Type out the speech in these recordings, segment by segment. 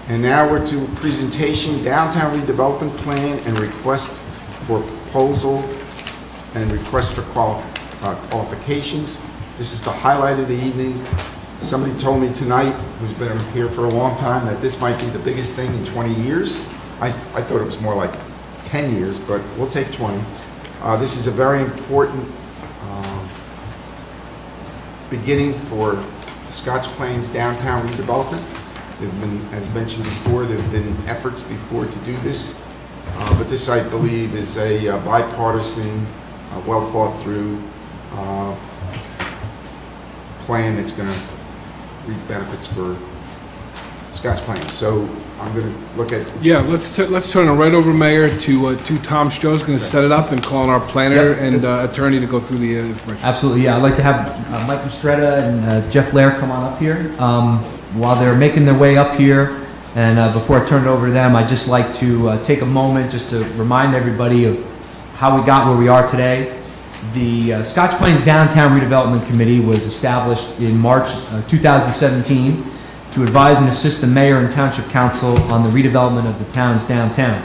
And now we're to presentation, downtown redevelopment plan and request for proposal and request for qualifications. This is the highlight of the evening. Somebody told me tonight, who's been here for a long time, that this might be the biggest thing in 20 years. I thought it was more like 10 years, but we'll take 20. This is a very important beginning for Scotch Plains downtown redevelopment. There've been, as mentioned before, there have been efforts before to do this, but this, I believe, is a bipartisan, well thought through plan that's going to reap benefits for Scotch Plains. So I'm going to look at... Yeah, let's turn it right over, Mayor, to Tom Stroh's going to set it up and call on our planner and attorney to go through the information. Absolutely, yeah. I'd like to have Mike DISTRICTA and Jeff Lair come on up here. While they're making their way up here, and before I turn it over to them, I'd just like to take a moment just to remind everybody of how we got where we are today. The Scotch Plains Downtown Redevelopment Committee was established in March 2017 to advise and assist the Mayor and Township Council on the redevelopment of the town's downtown.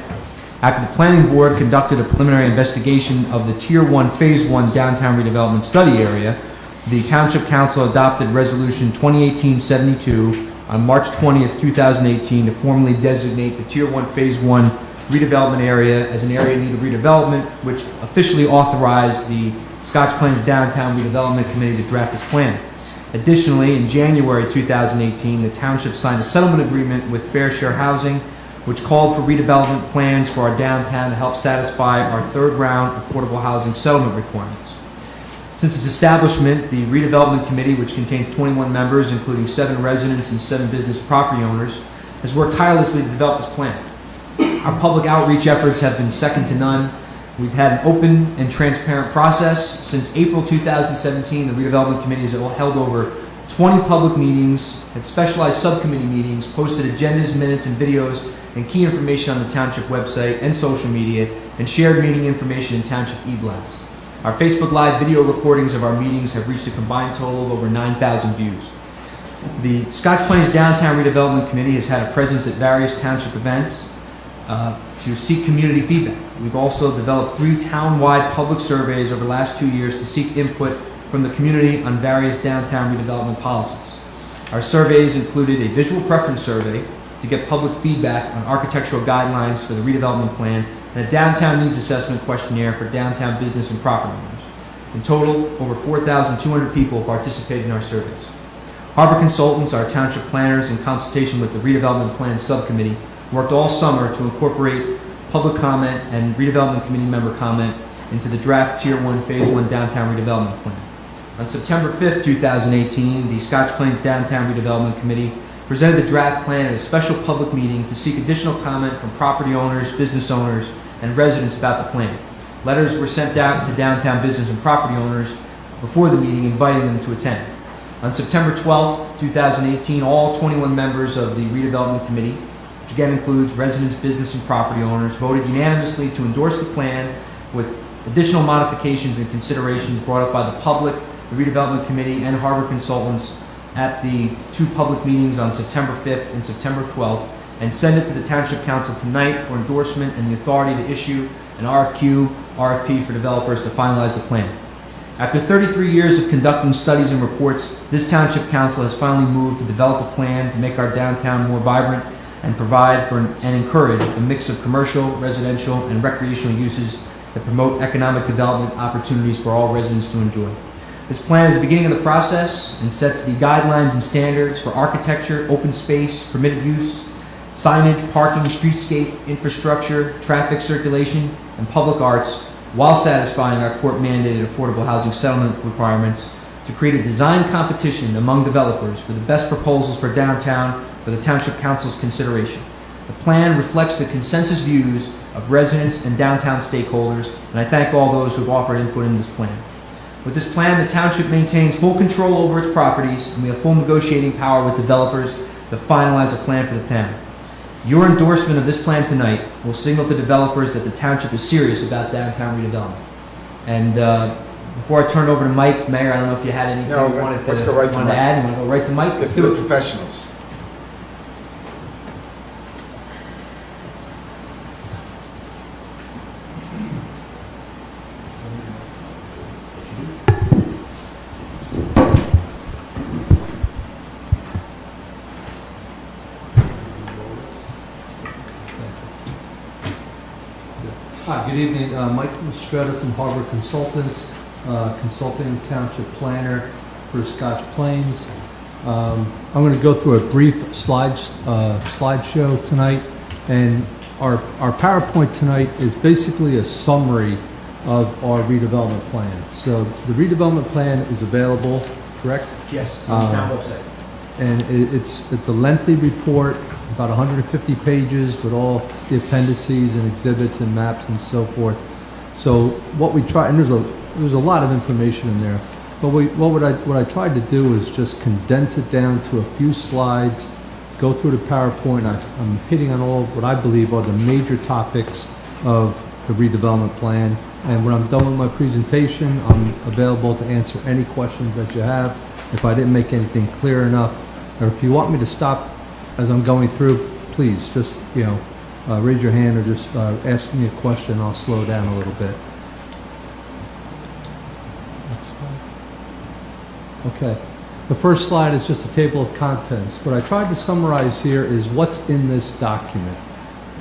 After the Planning Board conducted a preliminary investigation of the Tier 1 Phase 1 Downtown Redevelopment Study Area, the Township Council adopted Resolution 2018-72 on March 20th, 2018 to formally designate the Tier 1 Phase 1 redevelopment area as an area in need of redevelopment, which officially authorized the Scotch Plains Downtown Redevelopment Committee to draft this plan. Additionally, in January 2018, the Township signed a settlement agreement with Fair Share Housing, which called for redevelopment plans for our downtown to help satisfy our third round affordable housing settlement requirements. Since its establishment, the Redevelopment Committee, which contains 21 members, including 7 residents and 7 business property owners, has worked tirelessly to develop this plan. Our public outreach efforts have been second to none. We've had an open and transparent process. Since April 2017, the Redevelopment Committee has held over 20 public meetings, had specialized subcommittee meetings, posted agendas, minutes, and videos, and key information on the Township website and social media, and shared meeting information in Township e-blasts. Our Facebook Live video recordings of our meetings have reached a combined total of over 9,000 views. The Scotch Plains Downtown Redevelopment Committee has had a presence at various Township events to seek community feedback. We've also developed 3 town-wide public surveys over the last 2 years to seek input from the community on various downtown redevelopment policies. Our surveys included a visual preference survey to get public feedback on architectural guidelines for the redevelopment plan and a downtown needs assessment questionnaire for downtown business and property owners. In total, over 4,200 people participated in our surveys. Harbor Consultants, our township planners, in consultation with the Redevelopment Plan Subcommittee, worked all summer to incorporate public comment and redevelopment committee member comment into the draft Tier 1 Phase 1 Downtown Redevelopment Plan. On September 5th, 2018, the Scotch Plains Downtown Redevelopment Committee presented the draft plan at a special public meeting to seek additional comment from property owners, business owners, and residents about the plan. Letters were sent out to downtown business and property owners before the meeting, inviting them to attend. On September 12th, 2018, all 21 members of the Redevelopment Committee, which again includes residents, business, and property owners, voted unanimously to endorse the plan with additional modifications and considerations brought up by the public, the Redevelopment Committee, and Harbor Consultants at the 2 public meetings on September 5th and September 12th, and send it to the Township Council tonight for endorsement and the authority to issue an RFP for developers to finalize the plan. After 33 years of conducting studies and reports, this Township Council has finally moved to develop a plan to make our downtown more vibrant and provide for and encourage a mix of commercial, residential, and recreational uses that promote economic development opportunities for all residents to enjoy. This plan is the beginning of the process and sets the guidelines and standards for architecture, open space, permitted use, signage, parking, streetscape, infrastructure, traffic circulation, and public arts, while satisfying our court-mandated affordable housing settlement requirements to create a design competition among developers for the best proposals for downtown for the Township Council's consideration. The plan reflects the consensus views of residents and downtown stakeholders, and I thank all those who have offered input in this plan. With this plan, the Township maintains full control over its properties, and we have full negotiating power with developers to finalize a plan for the town. Your endorsement of this plan tonight will signal to developers that the Township is serious about downtown redevelopment. And before I turn it over to Mike, Mayor, I don't know if you had anything you wanted to let's go right to Mike. add. You want to go right to Mike? Let's do it, professionals. Hi, good evening. Mike Stretta from Harbor Consultants, consulting township planner for Scotch Plains. I'm going to go through a brief slideshow tonight, and our PowerPoint tonight is basically a summary of our redevelopment plan. So the redevelopment plan is available, correct? Yes, on the town website. And it's a lengthy report, about 150 pages with all the appendices and exhibits and maps and so forth. So what we try, and there's a lot of information in there, but what I tried to do is just condense it down to a few slides, go through the PowerPoint. I'm hitting on all what I believe are the major topics of the redevelopment plan. And when I'm done with my presentation, I'm available to answer any questions that you have. If I didn't make anything clear enough, or if you want me to stop as I'm going through, please just, raise your hand or just ask me a question. I'll slow down a little bit. Next slide. Okay. The first slide is just a table of contents. What I tried to summarize here is what's in this document.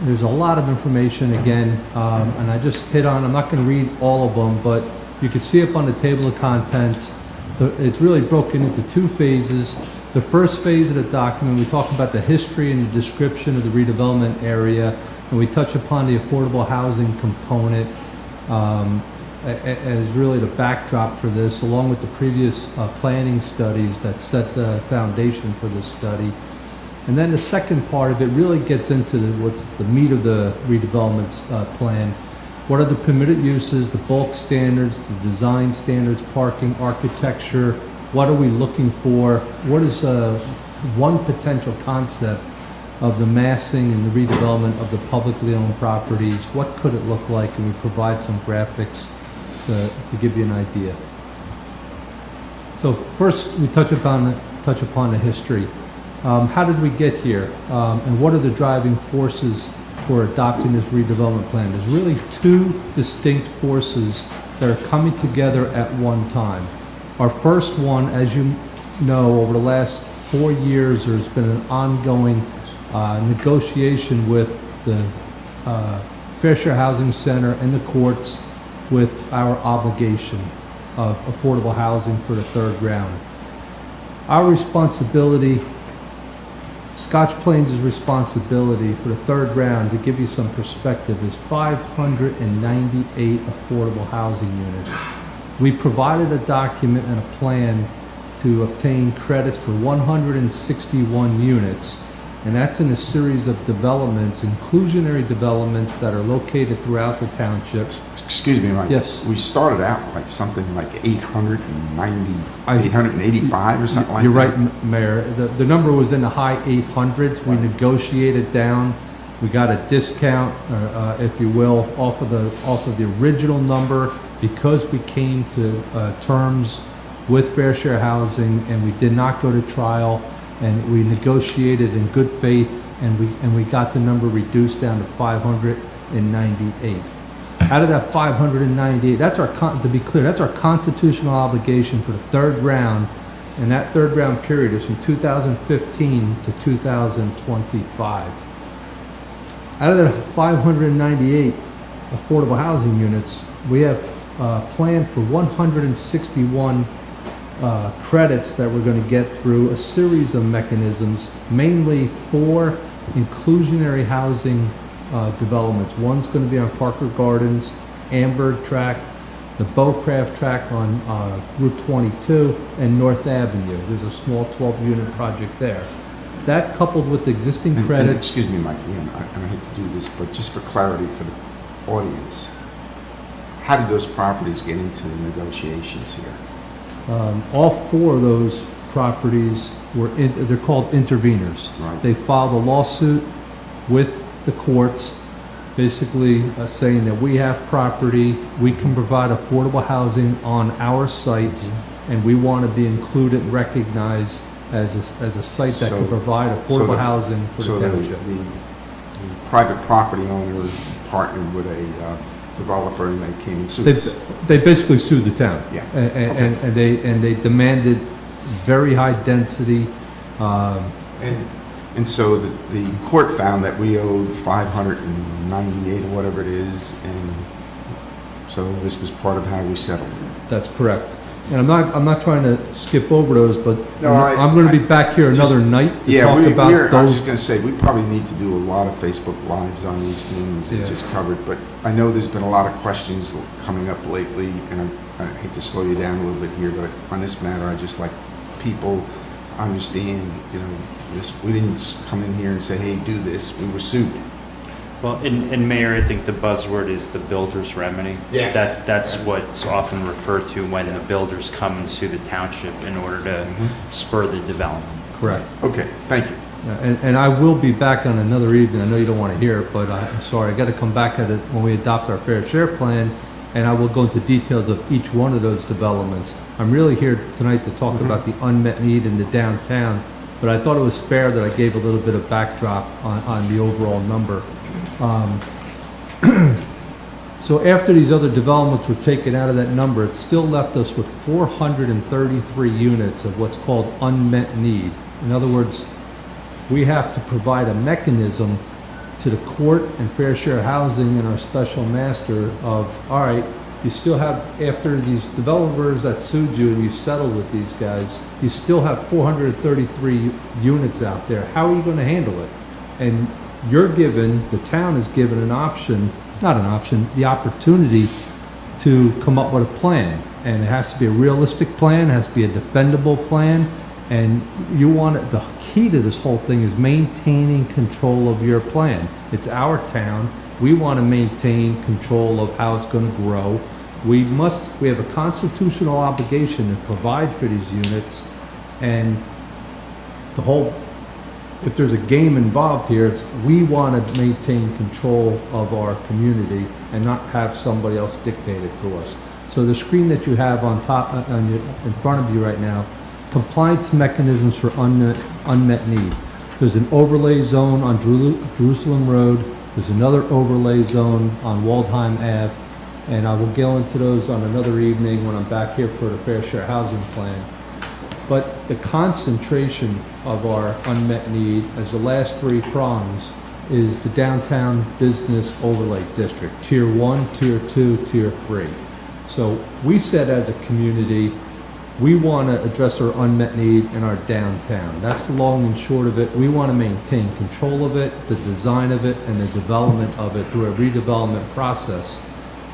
There's a lot of information again, and I just hit on, I'm not going to read all of them, but you can see up on the table of contents, it's really broken into two phases. The first phase of the document, we talk about the history and the description of the redevelopment area, and we touch upon the affordable housing component as really the backdrop for this, along with the previous planning studies that set the foundation for this study. And then the second part of it really gets into what's the meat of the redevelopment plan. What are the permitted uses, the bulk standards, the design standards, parking, architecture? What are we looking for? What is one potential concept of the massing and the redevelopment of the publicly owned properties? What could it look like? And we provide some graphics to give you an idea. So first, we touch upon the history. How did we get here? And what are the driving forces for adopting this redevelopment plan? There's really two distinct forces that are coming together at one time. Our first one, as you know, over the last 4 years, there's been an ongoing negotiation with the Fair Share Housing Center and the courts with our obligation of affordable housing for the third round. Our responsibility, Scotch Plains' responsibility for the third round, to give you some perspective, is 598 affordable housing units. We provided a document and a plan to obtain credits for 161 units, and that's in a series of developments, inclusionary developments that are located throughout the townships. Excuse me, Mike. Yes. We started out like something like 885 or something like that. You're right, Mayor. The number was in the high 800s. We negotiated down. We got a discount, if you will, off of the original number, because we came to terms with Fair Share Housing, and we did not go to trial, and we negotiated in good faith, and we got the number reduced down to 598. Out of that 598, to be clear, that's our constitutional obligation for the third round, and that third round period is from 2015 to 2025. Out of the 598 affordable housing units, we have planned for 161 credits that we're going to get through a series of mechanisms, mainly 4 inclusionary housing developments. One's going to be on Parker Gardens, Amber Track, the Bowcraft Track on Route 22, and North Avenue. There's a small 12-unit project there. That, coupled with the existing credits... And excuse me, Mike, again, I hate to do this, but just for clarity for the audience, how did those properties get into the negotiations here? All 4 of those properties they're called interveners. Right. They filed a lawsuit with the courts, basically saying that we have property, we can provide affordable housing on our sites, and we want to be included and recognized as a site that can provide affordable housing for the township. The private property owner partnered with a developer, and they came and sued us. They basically sued the town. Yeah. And they demanded very high density. And And so the court found that we owed 598 or whatever it is, and so this was part of how we settled it. That's correct. And I'm not trying to skip over those, but No, I'm going to be back here another night to Yeah, talk about I was those. just going to say, we probably need to do a lot of Facebook Lives on these things Yeah. that just covered, but I know there's been a lot of questions coming up lately, and I hate to slow you down a little bit here, but on this matter, I just like people to understand, we didn't just come in here and say, hey, do this. We were sued. Well, and Mayor, I think the buzzword is the builder's remedy. Yes. That's what's often referred to when the builders come and sue the township in order to spur the development. Correct. Okay, thank you. And I will be back on another evening. I know you don't want to hear it, but I'm sorry. I got to come back at it when we adopt our fair share plan, and I will go into details of each one of those developments. I'm really here tonight to talk about the unmet need in the downtown, but I thought it was fair that I gave a little bit of backdrop on the overall number. So after these other developments were taken out of that number, it still left us with 433 units of what's called unmet need. In other words, we have to provide a mechanism to the court and fair share housing and our special master of, all right, you still have, after these developers that sued you and you settled with these guys, you still have 433 units out there. How are you going to handle it? And you're given, the town is given an option, not an option, the opportunity to come up with a plan. And it has to be a realistic plan, it has to be a defendable plan, and you want it, the key to this whole thing is maintaining control of your plan. It's our town, we want to maintain control of how it's going to grow. We have a constitutional obligation to provide for these units, and the whole, if there's a game involved here, it's we want to maintain control of our community and not have somebody else dictate it to us. So the screen that you have on top, in front of you right now, compliance mechanisms for unmet need. There's an overlay zone on Jerusalem Road. There's another overlay zone on Waldheim Ave, and I will go into those on another evening when I'm back here for the Fair Share Housing Plan. But the concentration of our unmet need as the last three prongs is the downtown business overlay district, tier 1, tier 2, tier 3. So we said as a community, we want to address our unmet need in our downtown. That's the long and short of it. We want to maintain control of it, the design of it, and the development of it through a redevelopment process.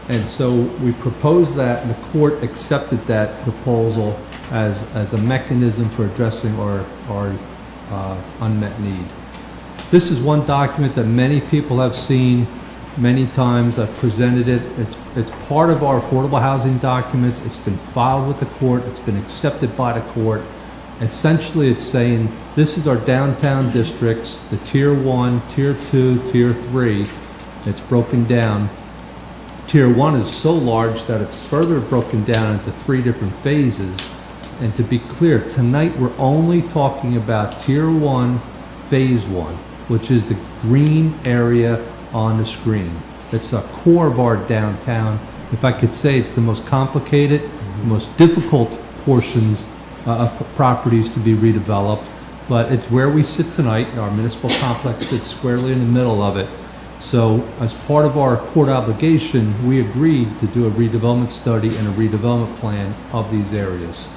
And so we proposed that, and the court accepted that proposal as a mechanism for addressing our unmet need. This is one document that many people have seen many times. I've presented it. It's part of our affordable housing documents. It's been filed with the court. It's been accepted by the court. Essentially, it's saying this is our downtown districts, the tier 1, tier 2, tier 3. It's broken down. Tier 1 is so large that it's further broken down into 3 different phases. And to be clear, tonight we're only talking about tier 1, phase 1, which is the green area on the screen. It's the core of our downtown. If I could say, it's the most complicated, the most difficult portions of properties to be redeveloped, but it's where we sit tonight. Our municipal complex sits squarely in the middle of it. So as part of our court obligation, we agreed to do a redevelopment study and a redevelopment plan of these areas.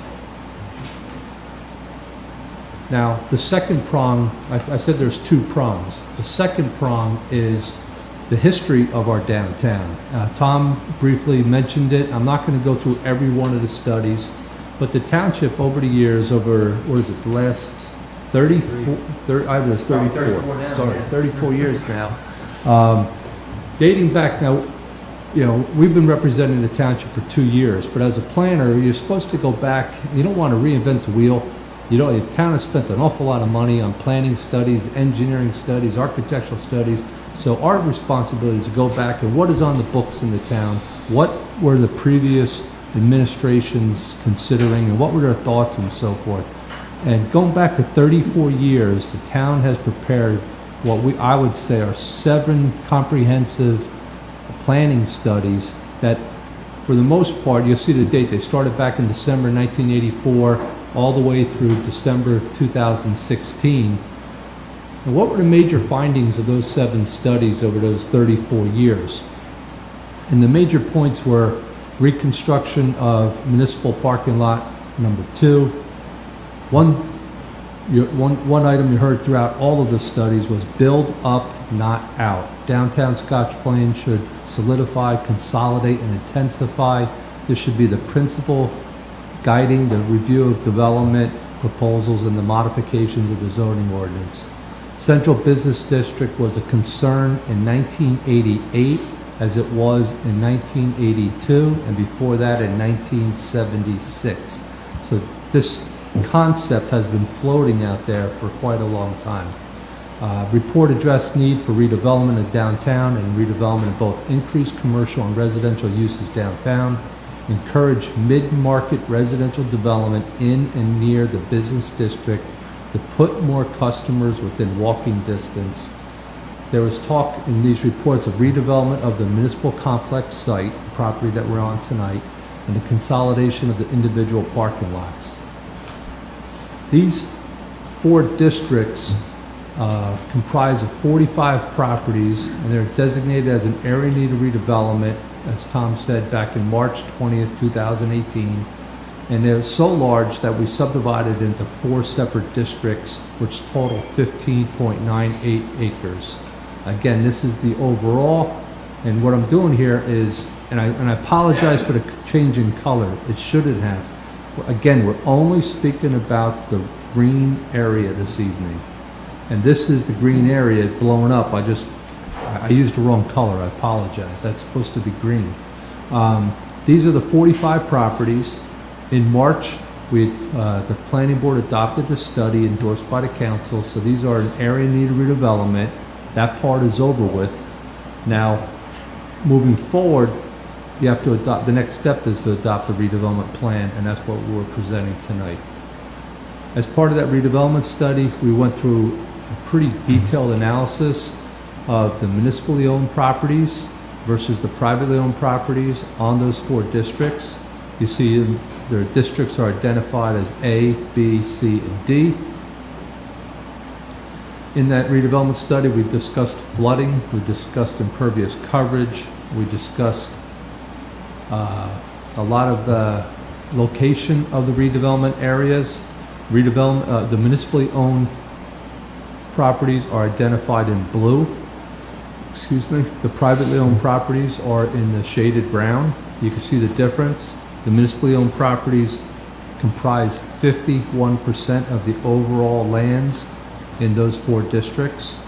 Now, the second prong, I said there's 2 prongs. The second prong is the history of our downtown. Tom briefly mentioned it. I'm not going to go through every one of the studies, but the township over the years, over, what is it, the last 34 years now. Dating back now, we've been representing the township for 2 years, but as a planner, you're supposed to go back. You don't want to reinvent the wheel. The town has spent an awful lot of money on planning studies, engineering studies, architectural studies. So our responsibility is to go back and what is on the books in the town, what were the previous administrations considering, and what were their thoughts and so forth. And going back for 34 years, the town has prepared what I would say are 7 comprehensive planning studies that, for the most part, you'll see the date, they started back in December 1984, all the way through December 2016. And what were the major findings of those 7 studies over those 34 years? And the major points were reconstruction of municipal parking lot number 2. One item you heard throughout all of the studies was build up, not out. Downtown Scotch Plains should solidify, consolidate, and intensify. This should be the principle guiding the review of development proposals and the modifications of the zoning ordinance. Central Business District was a concern in 1988, as it was in 1982, and before that in 1976. So this concept has been floating out there for quite a long time. Report addressed need for redevelopment of downtown and redevelopment of both increased commercial and residential uses downtown. Encourage mid-market residential development in and near the business district to put more customers within walking distance. There was talk in these reports of redevelopment of the municipal complex site, the property that we're on tonight, and the consolidation of the individual parking lots. These 4 districts comprise of 45 properties, and they're designated as an area in need of redevelopment, as Tom said, back in March 20th, 2018. And they're so large that we subdivided into 4 separate districts, which total 15.98 acres. Again, this is the overall, and what I'm doing here is, and I apologize for the change in color, it shouldn't have. Again, we're only speaking about the green area this evening. And this is the green area blown up. I used the wrong color, I apologize. That's supposed to be green. These are the 45 properties. In March, the planning board adopted the study endorsed by the council, so these are an area in need of redevelopment. That part is over with. Now, moving forward, you have to adopt, the next step is to adopt the redevelopment plan, and that's what we're presenting tonight. As part of that redevelopment study, we went through a pretty detailed analysis of the municipally owned properties versus the privately owned properties on those 4 districts. You see their districts are identified as A, B, C, and D. In that redevelopment study, we discussed flooding, we discussed impervious coverage, we discussed a lot of the location of the redevelopment areas. The municipally owned properties are identified in blue. The privately owned properties are in the shaded brown. You can see the difference. The municipally owned properties comprise 51% of the overall lands in those 4 districts.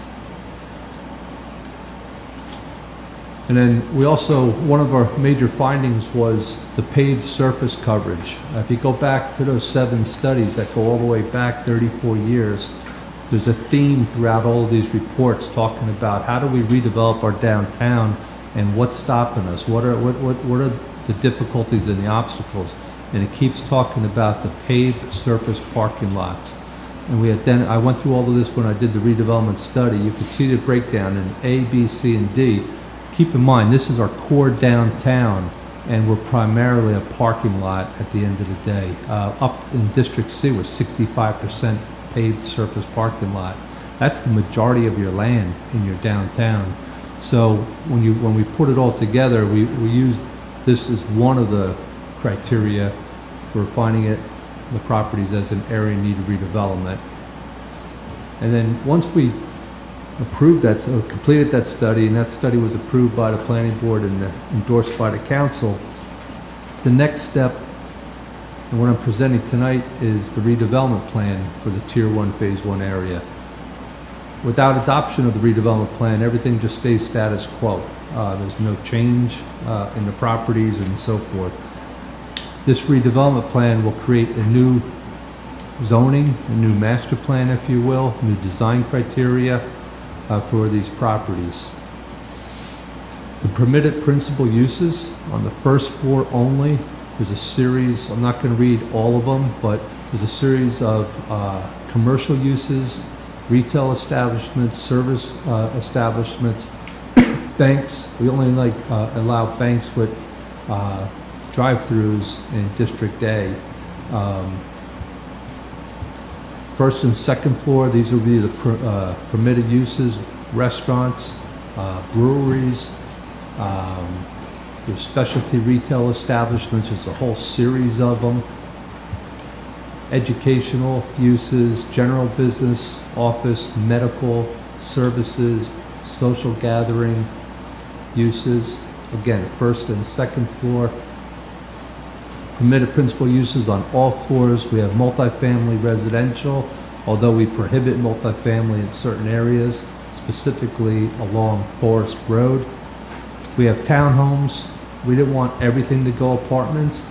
And then we also, one of our major findings was the paved surface coverage. If you go back to those 7 studies that go all the way back 34 years, there's a theme throughout all of these reports talking about how do we redevelop our downtown and what's stopping us, what are the difficulties and the obstacles. And it keeps talking about the paved surface parking lots. And I went through all of this when I did the redevelopment study. You can see the breakdown in A, B, C, and D. Keep in mind, this is our core downtown, and we're primarily a parking lot at the end of the day. Up in District C, we're 65% paved surface parking lot. That's the majority of your land in your downtown. So when we put it all together, we use this as one of the criteria for finding the properties as an area in need of redevelopment. And then once we approved that, so completed that study, and that study was approved by the planning board and endorsed by the council, the next step, and what I'm presenting tonight, is the redevelopment plan for the Tier 1 Phase 1 area. Without adoption of the redevelopment plan, everything just stays status quo. There's no change in the properties and so forth. This redevelopment plan will create a new zoning, a new master plan, if you will, new design criteria for these properties. The permitted principal uses on the first floor only, there's a series, I'm not going to read all of them, but there's a series of commercial uses, retail establishments, service establishments, banks. We only allow banks with drive-throughs in District A. first and second floor, these will be the permitted uses, restaurants, breweries, there's specialty retail establishments, there's a whole series of them. Educational uses, general business, office, medical, services, social gathering uses. Again, first and second floor. Permitted principal uses on all floors. We have multifamily residential, although we prohibit multifamily in certain areas, specifically along Forest Road. We have townhomes. We didn't want everything to go apartments.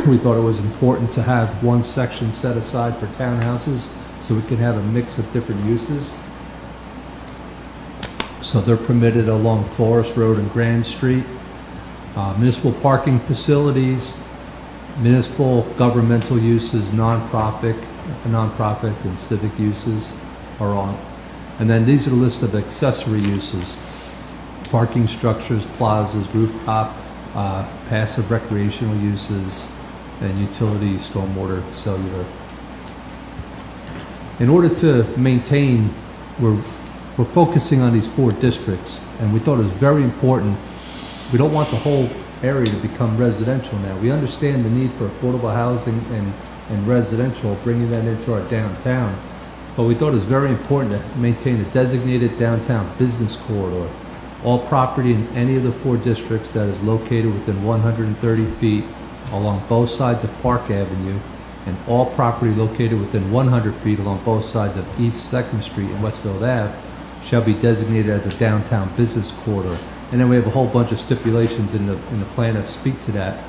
We thought it was important to have one section set aside for townhouses so we could have a mix of different uses. So they're permitted along Forest Road and Grand Street. Municipal parking facilities, municipal governmental uses, nonprofit and civic uses are on. And then these are the list of accessory uses. Parking structures, plazas, rooftop, passive recreational uses, and utility, stormwater, cellular. In order to maintain, we're focusing on these 4 districts, and we thought it was very important. We don't want the whole area to become residential now. We understand the need for affordable housing and residential, bringing that into our downtown. But we thought it was very important to maintain a designated downtown business corridor. All property in any of the 4 districts that is located within 130 feet along both sides of Park Avenue, and all property located within 100 feet along both sides of East 2nd Street and Westfield Ave shall be designated as a downtown business corridor. And then we have a whole bunch of stipulations in the plan that speak to that.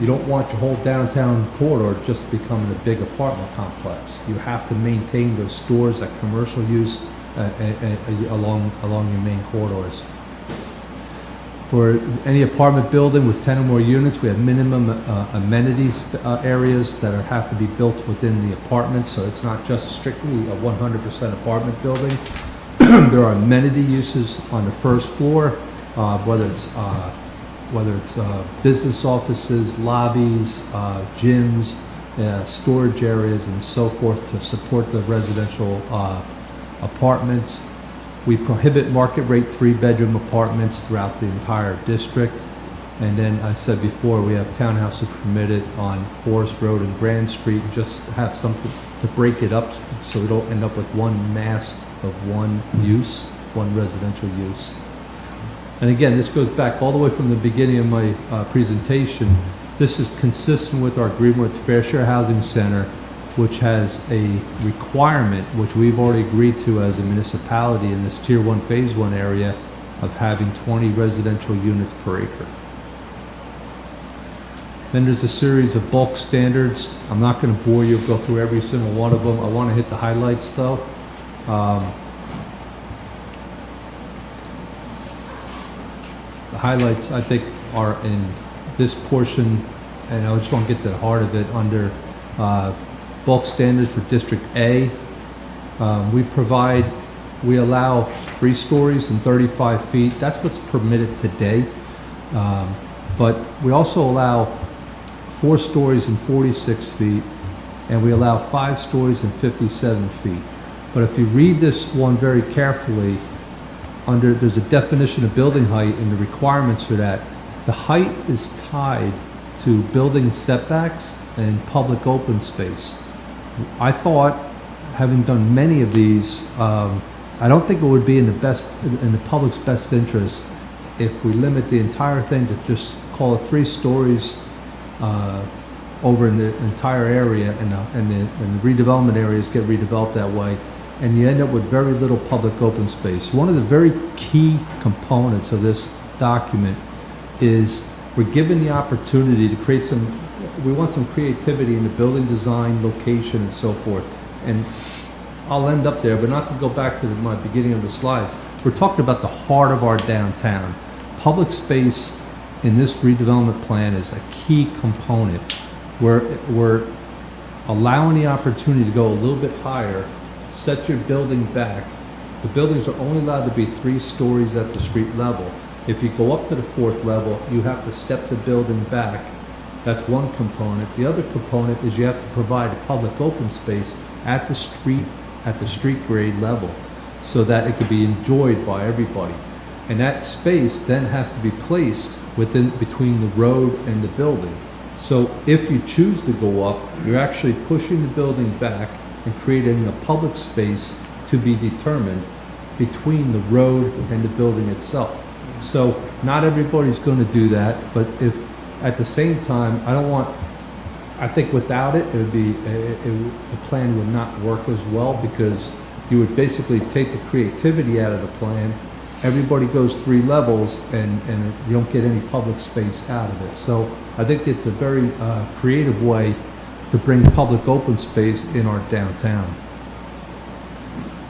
You don't want your whole downtown corridor just becoming a big apartment complex. You have to maintain those stores, that commercial use along your main corridors. For any apartment building with 10 or more units, we have minimum amenities areas that have to be built within the apartment, so it's not just strictly a 100% apartment building. There are amenity uses on the first floor, whether it's business offices, lobbies, gyms, storage areas, and so forth to support the residential apartments. We prohibit market rate 3-bedroom apartments throughout the entire district. And then I said before, we have townhouses permitted on Forest Road and Grand Street, just have something to break it up so we don't end up with one mass of one use, one residential use. And again, this goes back all the way from the beginning of my presentation. This is consistent with our agreement with Fair Share Housing Center, which has a requirement, which we've already agreed to as a municipality in this Tier 1, Phase 1 area, of having 20 residential units per acre. Then there's a series of bulk standards. I'm not going to bore you, go through every single one of them. I want to hit the highlights though. The highlights, I think, are in this portion, and I just want to get to the heart of it under bulk standards for District A. We allow 3 stories and 35 feet. That's what's permitted today. But we also allow 4 stories and 46 feet, and we allow 5 stories and 57 feet. But if you read this one very carefully, there's a definition of building height and the requirements for that. The height is tied to building setbacks and public open space. I thought, having done many of these, I don't think it would be in the public's best interest if we limit the entire thing to just call it 3 stories over in the entire area, and the redevelopment areas get redeveloped that way, and you end up with very little public open space. One of the very key components of this document is we're given the opportunity to create we want some creativity in the building design, location, and so forth. And I'll end up there, but not to go back to my beginning of the slides. We're talking about the heart of our downtown. Public space in this redevelopment plan is a key component. We're allowing the opportunity to go a little bit higher, set your building back. The buildings are only allowed to be 3 stories at the street level. If you go up to the 4th level, you have to step the building back That's one component. The other component is you have to provide a public open space at the street grade level, so that it can be enjoyed by everybody. And that space then has to be placed between the road and the building. So if you choose to go up, you're actually pushing the building back and creating a public space to be determined between the road and the building itself. So not everybody's going to do that, but if at the same time, I think without it, the plan would not work as well, because you would basically take the creativity out of the plan. Everybody goes 3 levels and you don't get any public space out of it. So I think it's a very creative way to bring public open space in our downtown.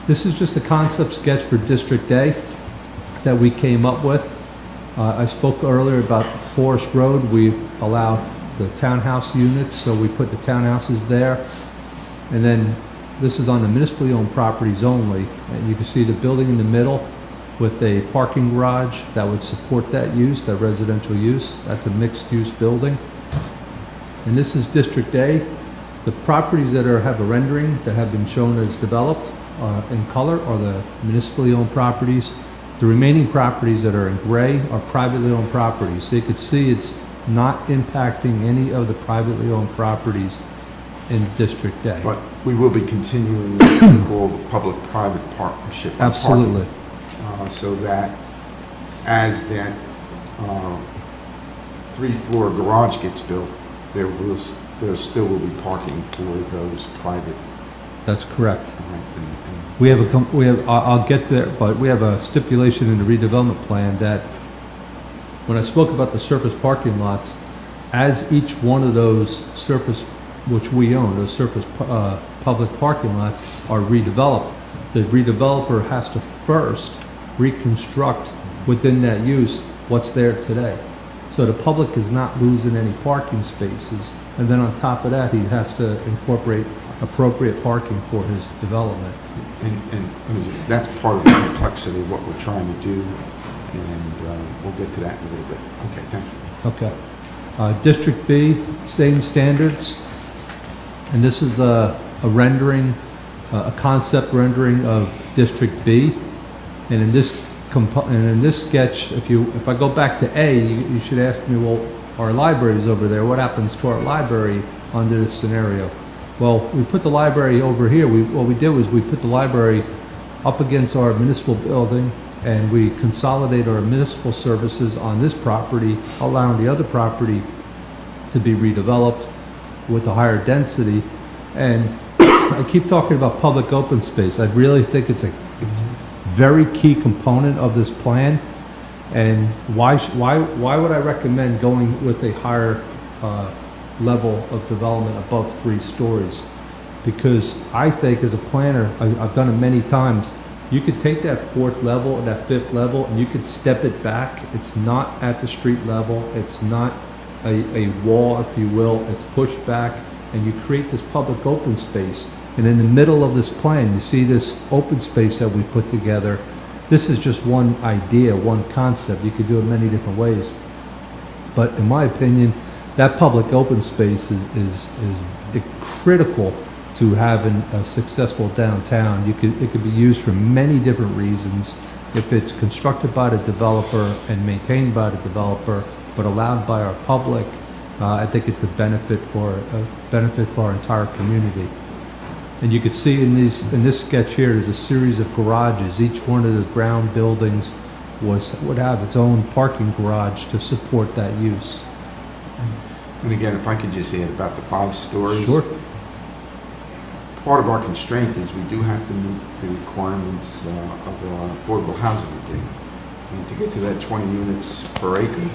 This is just a concept sketch for District A that we came up with. I spoke earlier about Forest Road. We allow the townhouse units, so we put the townhouses there. And then this is on the municipally owned properties only. And you can see the building in the middle with a parking garage that would support that use, that residential use. That's a mixed-use building. And this is District A. The properties that have a rendering that have been shown as developed in color are the municipally owned properties. The remaining properties that are in gray are privately owned properties. So you can see it's not impacting any of the privately owned properties in District A. But we will be continuing what we call the public-private partnership. on Absolutely. parking, so that as that 3-floor garage gets built, there still will be parking for those private. That's correct. and I'll get there, but we have a stipulation in the redevelopment plan that when I spoke about the surface parking lots, as each one of those surface, which we own, those surface public parking lots are redeveloped, the redeveloper has to first reconstruct within that use what's there today. So the public is not losing any parking spaces, and then on top of that, he has to incorporate appropriate parking for his development. And that's part of the complexity of what we're trying to do, and we'll get to that in a little bit. Okay, thank you. Okay. District B, same standards. And this is a rendering, a concept rendering of District B. And in this sketch, if I go back to A, you should ask me, well, our library is over there. What happens to our library under this scenario? Well, we put the library over here. What we did was we put the library up against our municipal building, and we consolidate our municipal services on this property, allowing the other property to be redeveloped with a higher density. And I keep talking about public open space. I really think it's a very key component of this plan. And why would I recommend going with a higher level of development above 3 stories? Because I think as a planner, I've done it many times, you could take that 4th level or that 5th level and you could step it back. It's not at the street level. It's not a wall, if you will. It's pushed back, and you create this public open space. And in the middle of this plan, you see this open space that we put together. This is just one idea, one concept. You could do it many different ways. But in my opinion, that public open space is critical to having a successful downtown. It could be used for many different reasons. If it's constructed by the developer and maintained by the developer, but allowed by our public, I think it's a benefit for our entire community. And you can see in this sketch here, there's a series of garages. Each one of the brown buildings would have its own parking garage to support that use. And again, if I could just add about the 5 stories. Sure. Part of our constraint is we do have to meet the requirements of our affordable housing agreement. And to get to that 20 units per acre,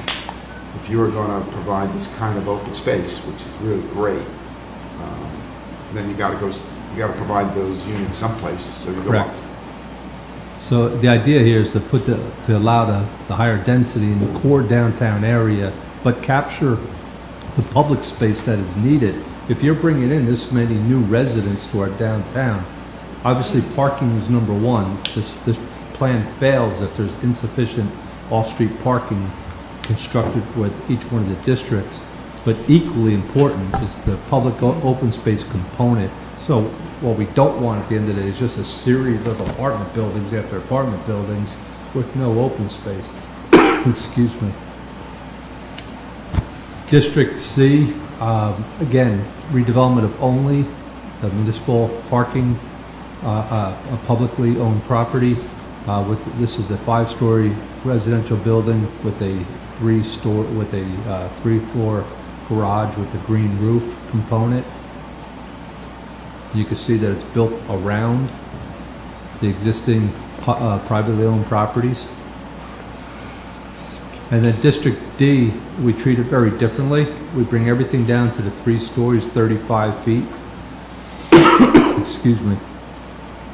if you are going to provide this kind of open space, which is really great, then you got to provide those units someplace, so you go up. Correct. So the idea here is to allow the higher density in the core downtown area, but capture the public space that is needed. If you're bringing in this many new residents to our downtown, obviously parking is number one. This plan fails if there's insufficient off-street parking constructed with each one of the districts. But equally important is the public open space component. So what we don't want at the end of the day is just a series of apartment buildings after apartment buildings with no open space. Excuse me. District C, again, redevelopment of only the municipal parking, a publicly owned property. This is a 5-story residential building with a 3-floor garage with a green roof component. You can see that it's built around the existing privately owned properties. And then District D, we treat it very differently. We bring everything down to the 3 stories, 35 feet. Excuse me.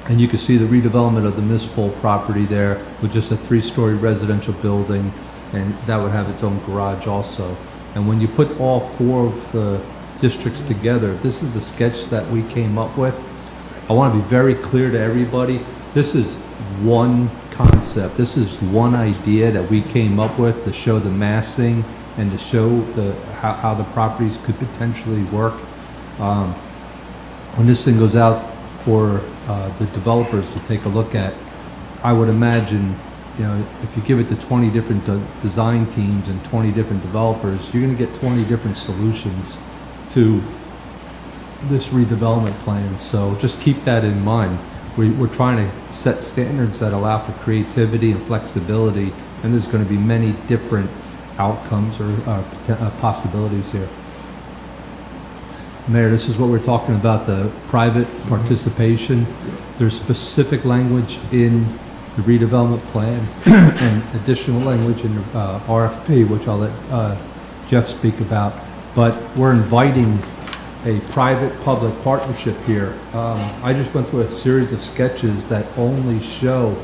And you can see the redevelopment of the municipal property there with just a 3-story residential building, and that would have its own garage also. And when you put all 4 of the districts together, this is the sketch that we came up with. I want to be very clear to everybody. This is one concept. This is one idea that we came up with to show the massing and to show how the properties could potentially work. When this thing goes out for the developers to take a look at, I would imagine, you know, if you give it to 20 different design teams and 20 different developers, you're going to get 20 different solutions to this redevelopment plan. So just keep that in mind. We're trying to set standards that allow for creativity and flexibility, and there's going to be many different outcomes or possibilities here. Mayor, this is what we're talking about, the private participation. There's specific language in the redevelopment plan and additional language in the RFP, which I'll let Jeff speak about. But we're inviting a private-public partnership here. I just went through a series of sketches that only show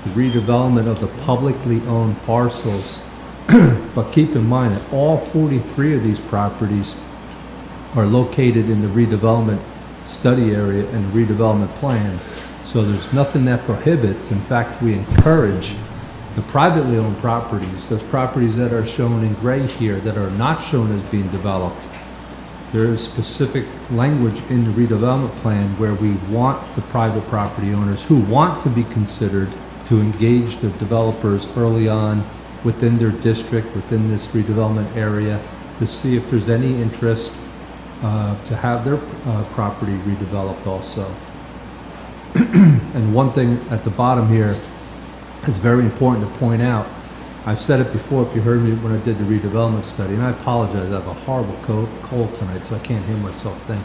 the redevelopment of the publicly owned parcels. But keep in mind that all 43 of these properties are located in the redevelopment study area and redevelopment plan. So there's nothing that prohibits. In fact, we encourage the privately owned properties, those properties that are shown in gray here that are not shown as being developed. There is specific language in the redevelopment plan where we want the private property owners who want to be considered to engage the developers early on within their district, within this redevelopment area, to see if there's any interest to have their property redeveloped also. And one thing at the bottom here is very important to point out. I've said it before if you heard me when I did the redevelopment study, and I apologize, I have a horrible cold tonight, so I can't hear myself think.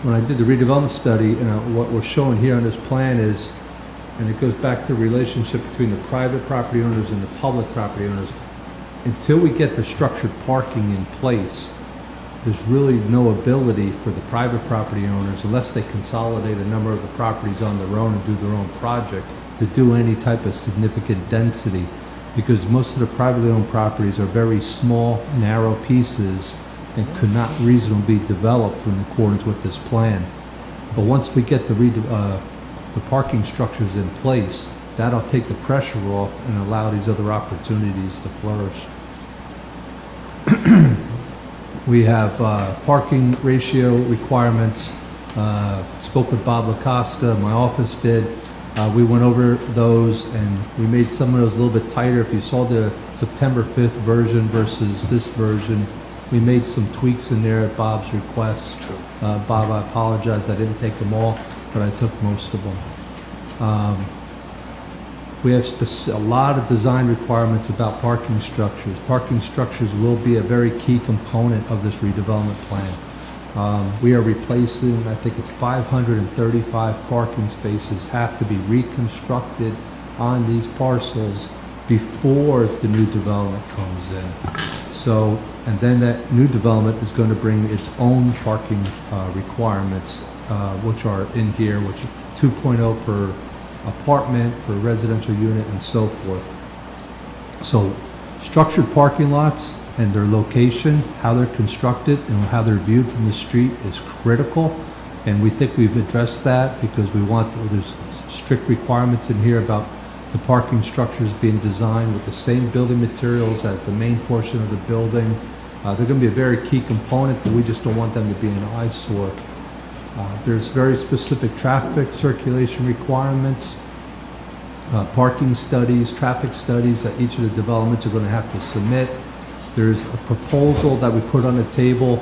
When I did the redevelopment study, what we're showing here on this plan is, and it goes back to the relationship between the private property owners and the public property owners, until we get the structured parking in place, there's really no ability for the private property owners, unless they consolidate a number of the properties on their own and do their own project, to do any type of significant density, because most of the privately owned properties are very small, narrow pieces and could not reasonably be developed in accordance with this plan. But once we get the parking structures in place, that'll take the pressure off and allow these other opportunities to flourish. We have parking ratio requirements. Spoke with Bob LaCosta, my office did. We went over those and we made some of those a little bit tighter. If you saw the September 5th version versus this version, we made some tweaks in there at Bob's request. Bob, I apologize, I didn't take them all, but I took most of them. We have a lot of design requirements about parking structures. Parking structures will be a very key component of this redevelopment plan. We are replacing, I think it's 535 parking spaces have to be reconstructed on these parcels before the new development comes in. So, and then that new development is going to bring its own parking requirements, which are in here, which are 2.0 per apartment, for residential unit, and so forth. So structured parking lots and their location, how they're constructed and how they're viewed from the street is critical, and we think we've addressed that because we want, there's strict requirements in here about The parking structure is being designed with the same building materials as the main portion of the building. They're going to be a very key component, but we just don't want them to be an eyesore. There's very specific traffic circulation requirements, parking studies, traffic studies that each of the developments are going to have to submit. There's a proposal that we put on the table.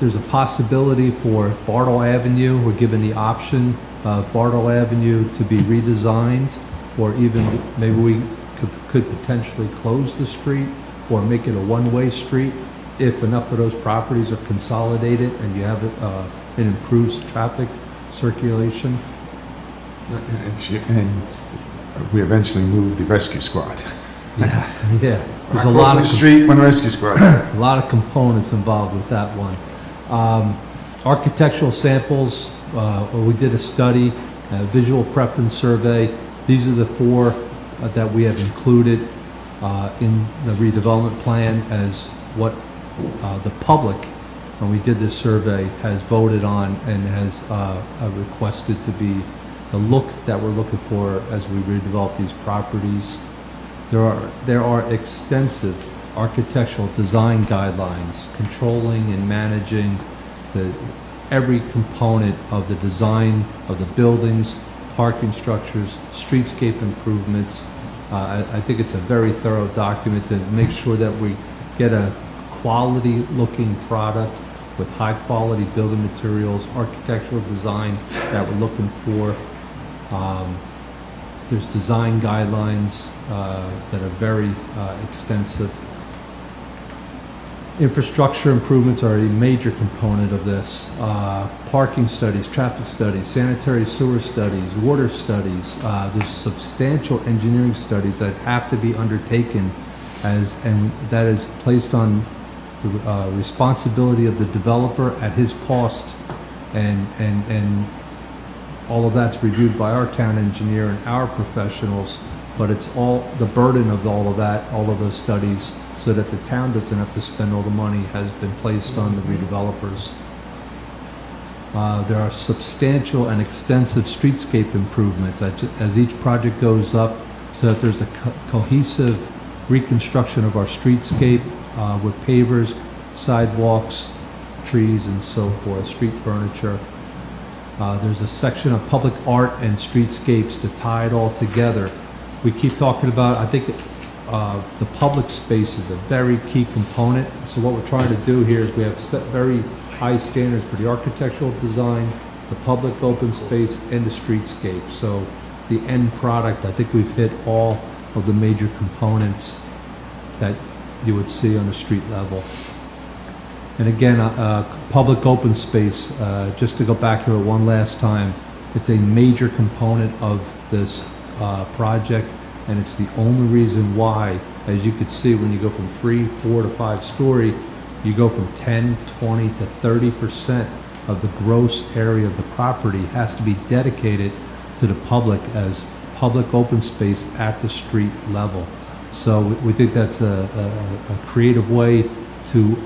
There's a possibility for Bartle Avenue. We're given the option of Bartle Avenue to be redesigned, or even maybe we could potentially close the street or make it a one-way street if enough of those properties are consolidated and you have an improved traffic circulation. And we eventually moved the rescue squad. Yeah, yeah. There's a Closing lot the of street, one rescue squad. a lot of components involved with that one. Architectural samples, we did a study, a visual preference survey. These are the four that we have included in the redevelopment plan as what the public, when we did this survey, has voted on and has requested to be the look that we're looking for as we redevelop these properties. There are extensive architectural design guidelines controlling and managing every component of the design of the buildings, parking structures, streetscape improvements. I think it's a very thorough document to make sure that we get a quality looking product with high quality building materials, architectural design that we're looking for. There's design guidelines that are very extensive. Infrastructure improvements are a major component of this. Parking studies, traffic studies, sanitary sewer studies, water studies. There's substantial engineering studies that have to be undertaken and that is placed on the responsibility of the developer at his cost, and all of that's reviewed by our town engineer and our professionals, but it's all the burden of all of that, all of those studies, so that the town doesn't have to spend all the money, has been placed on the redevelopers. There are substantial and extensive streetscape improvements as each project goes up, so that there's a cohesive reconstruction of our streetscape with pavers, sidewalks, trees, and so forth, street furniture. There's a section of public art and streetscapes to tie it all together. We keep talking about, I think the public space is a very key component. So what we're trying to do here is we have set very high standards for the architectural design, the public open space, and the streetscape. So the end product, I think we've hit all of the major components that you would see on the street level. And again, public open space, just to go back to it one last time, it's a major component of this project, and it's the only reason why, as you could see, when you go from 3, 4 to 5 story, you go from 10, 20 to 30% of the gross area of the property has to be dedicated to the public as public open space at the street level. So we think that's a creative way to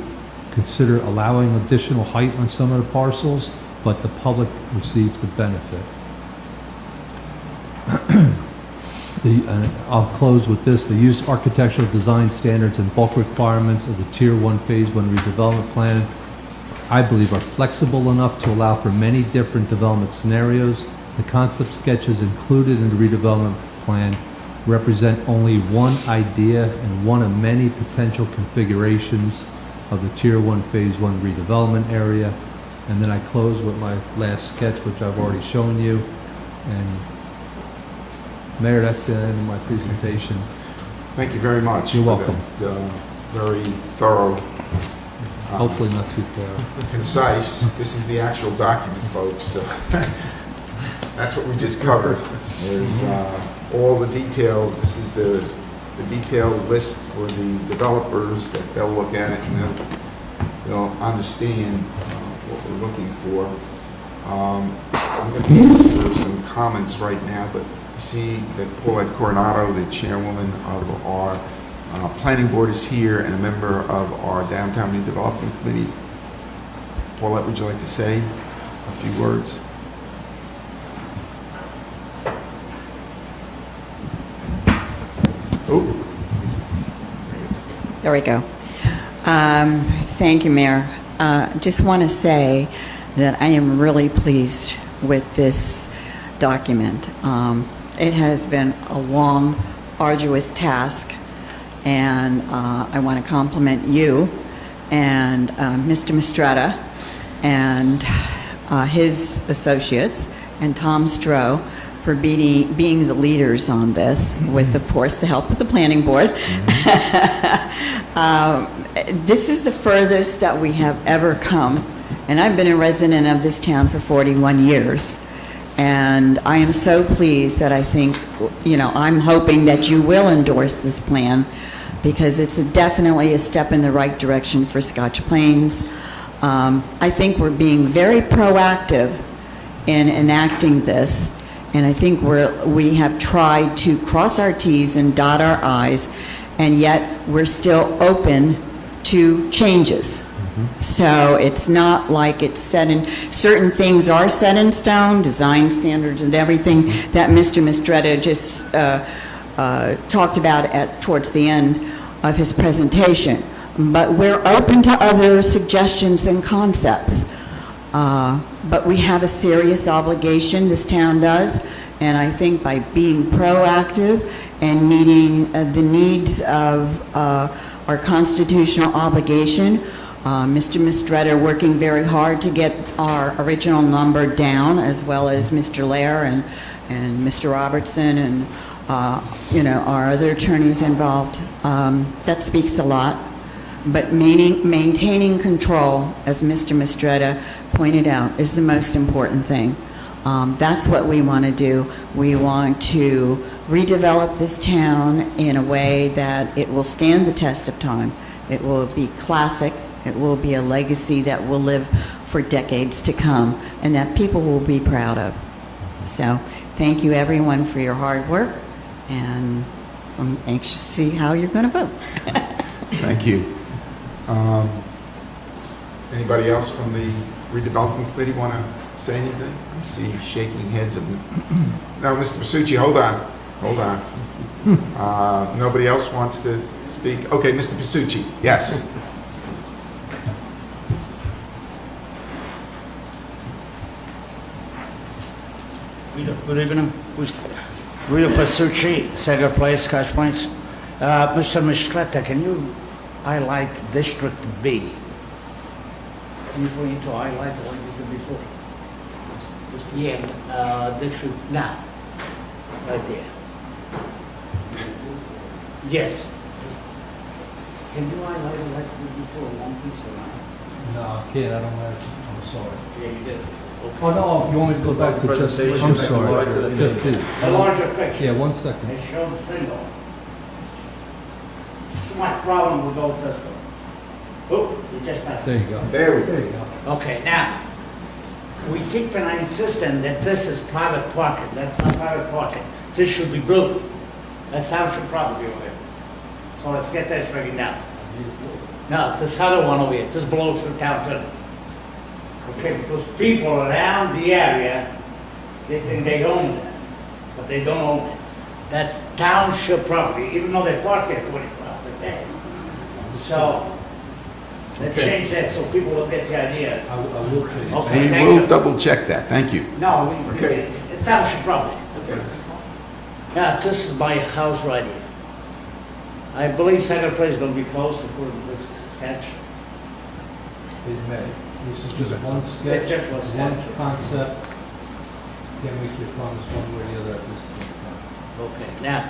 consider allowing additional height on some of the parcels, but the public receives the benefit. I'll close with this. The use architectural design standards and bulk requirements of the Tier 1 Phase 1 redevelopment plan, I believe, are flexible enough to allow for many different development scenarios. The concept sketches included in the redevelopment plan represent only one idea and one of many potential configurations of the Tier 1 Phase 1 redevelopment area. And then I close with my last sketch, which I've already shown you. And Mayor, that's the end of my presentation. Thank you very much. You're for welcome. that, very thorough, Hopefully not too thorough. concise. This is the actual document, folks. So that's what we just covered. There's all the details. This is the detailed list for the developers that they'll look at it and they'll understand what we're looking for. I'm going to ask for some comments right now, but you see that Paulette Coronado, the chairwoman of our planning board, is here, and a member of our downtown redevelopment committee. Paulette, would you like to say a few words? Oh, There we go. Thank you, Mayor. Just want to say that I am really pleased with this document. It has been a long, arduous task, and I want to compliment you and Mr. Mistretta and his associates and Tom Stroh for being the leaders on this, with, of course, the help of the planning board. This is the furthest that we have ever come, and I've been a resident of this town for 41 years. And I am so pleased that I think, I'm hoping that you will endorse this plan, because it's definitely a step in the right direction for Scotch Plains. I think we're being very proactive in enacting this, and I think we have tried to cross our T's and dot our I's, and yet we're still open to changes. So it's not like it's set in, certain things are set in stone, design standards and everything that Mr. Mistretta just talked about towards the end of his presentation. But we're open to other suggestions and concepts. But we have a serious obligation, this town does, and I think by being proactive and meeting the needs of our constitutional obligation, Mr. Mistretta working very hard to get our original number down, as well as Mr. Lair and Mr. Robertson and our other attorneys involved. That speaks a lot. But maintaining control, as Mr. Mistretta pointed out, is the most important thing. That's what we want to do. We want to redevelop this town in a way that it will stand the test of time. It will be classic. It will be a legacy that will live for decades to come, and that people will be proud of. So thank you, everyone, for your hard work, and I'm anxious to see how you're going to vote. thank you. Anybody else from the redevelopment committee want to say anything? I see shaking heads of, no, Mr. Pasucci, hold on. Nobody else wants to speak? Okay, Mr. Pasucci, yes. Good evening. Guido Pasucci, Sagar Place, Scotch Plains. Mr. Mistretta, can you highlight District B? Can you point to highlight what you did before? Yeah, District, now, right there. Yes. Can you highlight it like you did before, one piece or not? No, I can't, I don't have, I'm sorry. Yeah, you did. Okay. Oh, no, you want me to go back to just, I'm sorry, just do. A larger picture. Yeah, 1 second. It showed single. Too much problem will go this way. Oh, you just passed. There you go. There we There go. you go. Okay, now, we keep on insisting that this is private parking. That's not private parking. This should be blue. That's township property over here. So let's get that straightened out. No, this other one over here, this belongs to the town too. Okay, because people around the area, they think they own that, but they don't own it. That's township property, even though they park there 24 hours a day. So, let's Okay. change that so people will get the idea. I will change. Okay, We thank will you. double check that, thank you. No, Okay. it's township property. Okay. Now, this is my house right here. I believe Sagar Place is going to be closed according to this sketch. It may. This is just one It sketch, just was one sketch. concept. Can't make your promise one way or the other at this point in time. Okay, now,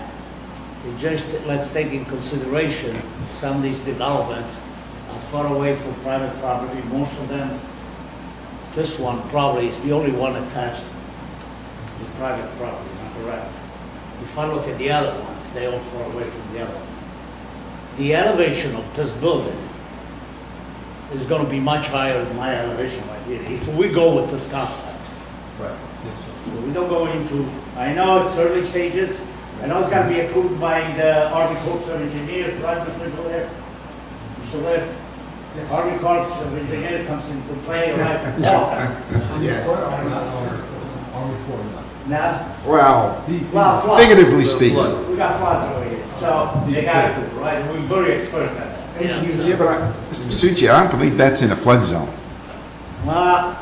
let's take in consideration some of these developments are far away from private property. Most of them, this one probably is the only one attached to private property, am I correct? If I look at the other ones, they all far away from the other one. The elevation of this building is going to be much higher than my elevation right here, if we go with this concept. Right. Yes, sir. So we don't go into, I know it's early stages, I know it's got to be approved by the Army Corps of Engineers, right, Mr. Blair? Mr. Blair? Army Corps of Engineers comes into play, right? Yes. Our report, not. Now, Well, well, floods. figuratively speaking. We got floods over here, So they got it, right? We're very expert at that. you know, so- Yeah, but Mr. Pasucci, I don't believe that's in a flood zone. Well,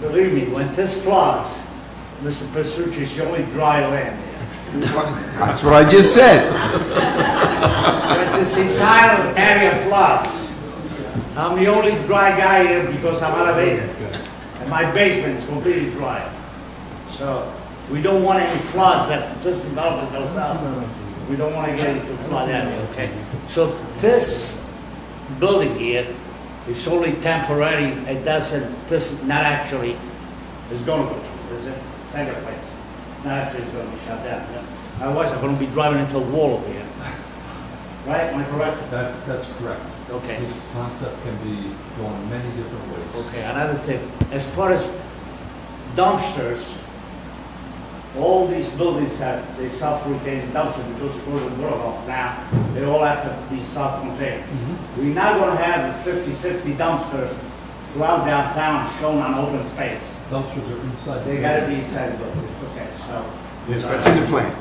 believe me, when this floods, Mr. Pasucci, it's the only dry land here. That's what I just said. When this entire area floods, I'm the only dry guy here because I'm elevated. And my basement is completely dry. So we don't want any floods after this development goes down. We don't want to get into flood area, okay? So this building here is only temporary. It doesn't, this is not actually, it's going to go through. This is a second place. It's not actually going to be shut down. Yeah? Otherwise, I'm going to be driving into a wall over here. Right? Am I correct? That's correct. Okay. This concept can be done many different ways. Okay, another thing, as far as dumpsters, all these buildings have, they self-contained dumpsters because we're going to borough now, they all have to be self-contained. We're not gonna have 50, 60 dumpsters throughout downtown shown on open space. Dumpsters are inside. They gotta be inside the building, okay, so. Yes, that's in the plan.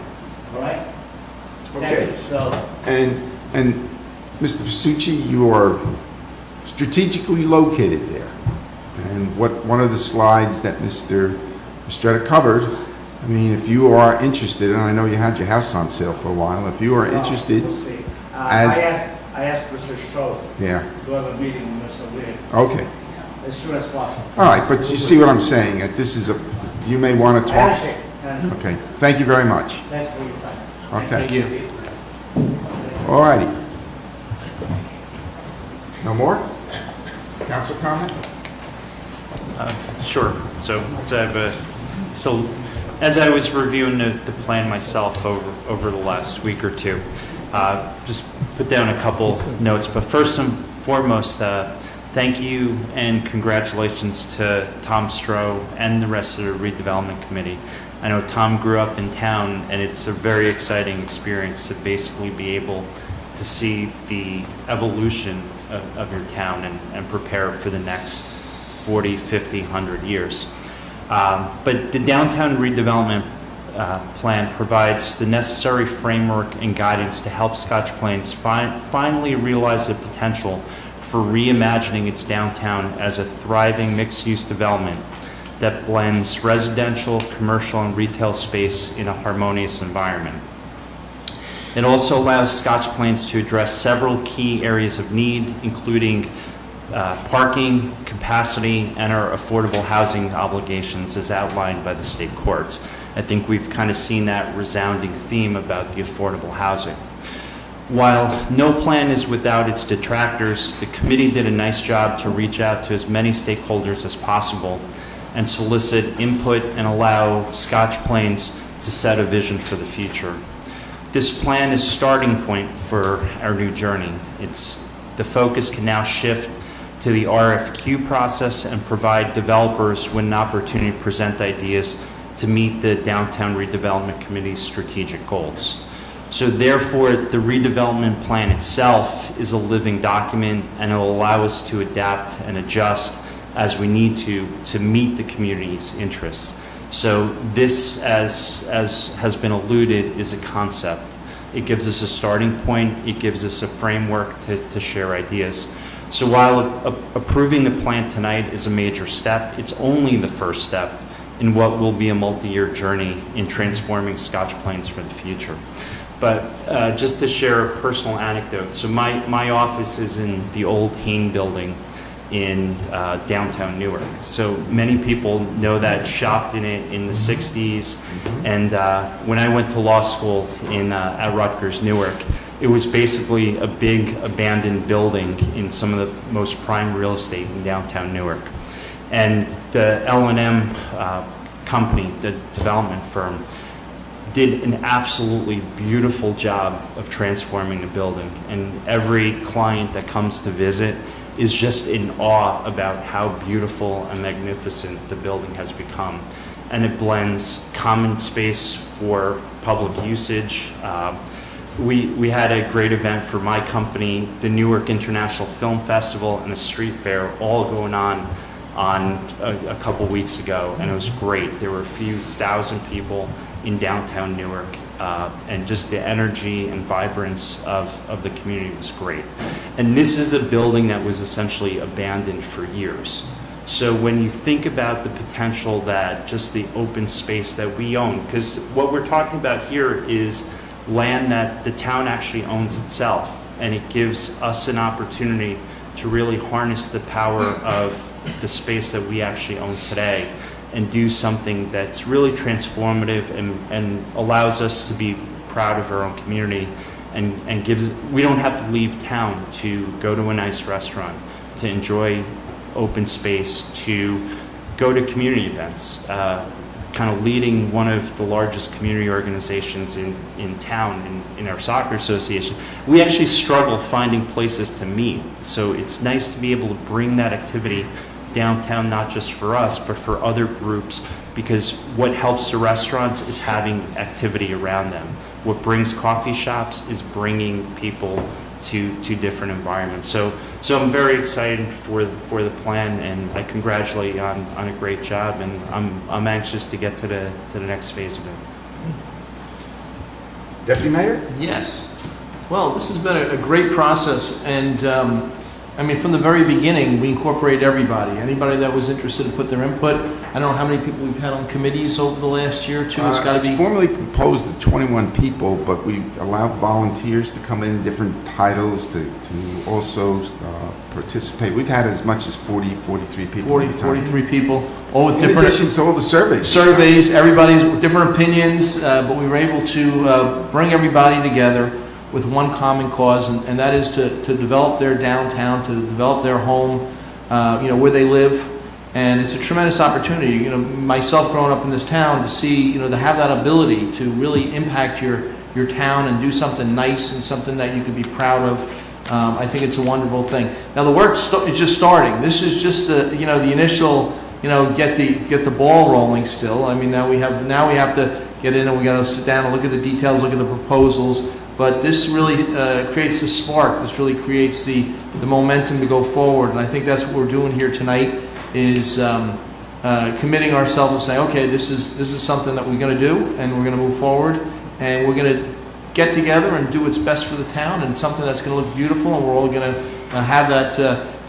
All right? Okay. Thank you, so, And Mr. Pasucci, you are strategically located there. And one of the slides that Mr. Stretta covered, I mean, if you are interested, and I know you had your house on sale for a while, if you are interested, we'll see. as- I asked Mr. Strode yeah, to have a meeting with Mr. Weir okay. as soon as possible. All right, but you see what I'm saying, that this is you may want to I talk. understand. I understand. Okay, thank you very much. Thanks for your time. Okay. Thank you. All righty. No more? Council comment? Sure. So as I was reviewing the plan myself over the last week or two, just put down a couple notes. But first and foremost, thank you and congratulations to Tom Stroh and the rest of the redevelopment committee. I know Tom grew up in town, and it's a very exciting experience to basically be able to see the evolution of your town and prepare for the next 40, 50, 100 years. But the downtown redevelopment plan provides the necessary framework and guidance to help Scotch Plains finally realize the potential for reimagining its downtown as a thriving mixed-use development that blends residential, commercial, and retail space in a harmonious environment. It also allows Scotch Plains to address several key areas of need, including parking, capacity, and our affordable housing obligations as outlined by the state courts. I think we've kind of seen that resounding theme about the affordable housing. While no plan is without its detractors, the committee did a nice job to reach out to as many stakeholders as possible and solicit input and allow Scotch Plains to set a vision for the future. This plan is starting point for our new journey. The focus can now shift to the RFQ process and provide developers with an opportunity to present ideas to meet the Downtown Redevelopment Committee's strategic goals. So therefore, the redevelopment plan itself is a living document, and it will allow us to adapt and adjust as we need to meet the community's interests. So this, as has been alluded, is a concept. It gives us a starting point. It gives us a framework to share ideas. So while approving the plan tonight is a major step, it's only the first step in what will be a multi-year journey in transforming Scotch Plains for the future. But just to share a personal anecdote, so my office is in the old Hain building in downtown Newark. So many people know that, shopped in it in the 60s. And when I went to law school at Rutgers, Newark, it was basically a big abandoned building in some of the most prime real estate in downtown Newark. And the L&M company, the development firm, did an absolutely beautiful job of transforming the building. And every client that comes to visit is just in awe about how beautiful and magnificent the building has become. And it blends common space for public usage. We had a great event for my company, the Newark International Film Festival and the Street Fair, all going on a couple weeks ago, and it was great. There were a few thousand people in downtown Newark. and just the energy and vibrance of the community was great. And this is a building that was essentially abandoned for years. So when you think about the potential that just the open space that we own, because what we're talking about here is land that the town actually owns itself, and it gives us an opportunity to really harness the power of the space that we actually own today and do something that's really transformative and allows us to be proud of our own community and we don't have to leave town to go to a nice restaurant, to enjoy open space, to go to community events. Kind of leading one of the largest community organizations in town, in our soccer association, we actually struggle finding places to meet. So it's nice to be able to bring that activity downtown, not just for us, but for other groups, because what helps the restaurants is having activity around them. What brings coffee shops is bringing people to different environments. So I'm very excited for the plan, and I congratulate you on a great job, and I'm anxious to get to the next phase of it. Deputy Mayor? Yes. Well, this has been a great process, and I mean, from the very beginning, we incorporated everybody. Anybody that was interested to put their input. I don't know how many people we've had on committees over the last year or two. It's got to be. It's formally composed of 21 people, but we allow volunteers to come in different titles to also participate. We've had as much as 43 people. 43 people, all with In different addition to all the surveys. surveys, everybody's with different opinions, but we were able to bring everybody together with one common cause, and that is to develop their downtown, to develop their home, where they live. And it's a tremendous opportunity, myself growing up in this town, to see, to have that ability to really impact your town and do something nice and something that you could be proud of. I think it's a wonderful thing. Now the work is just starting. This is just the initial, get the ball rolling still. I mean, now we have to get in and we got to sit down and look at the details, look at the proposals. But this really creates the spark. This really creates the momentum to go forward. And I think that's what we're doing here tonight, is committing ourselves to say, okay, this is something that we're going to do, and we're going to move forward, and we're going to get together and do what's best for the town, and something that's going to look beautiful, and we're all going to have that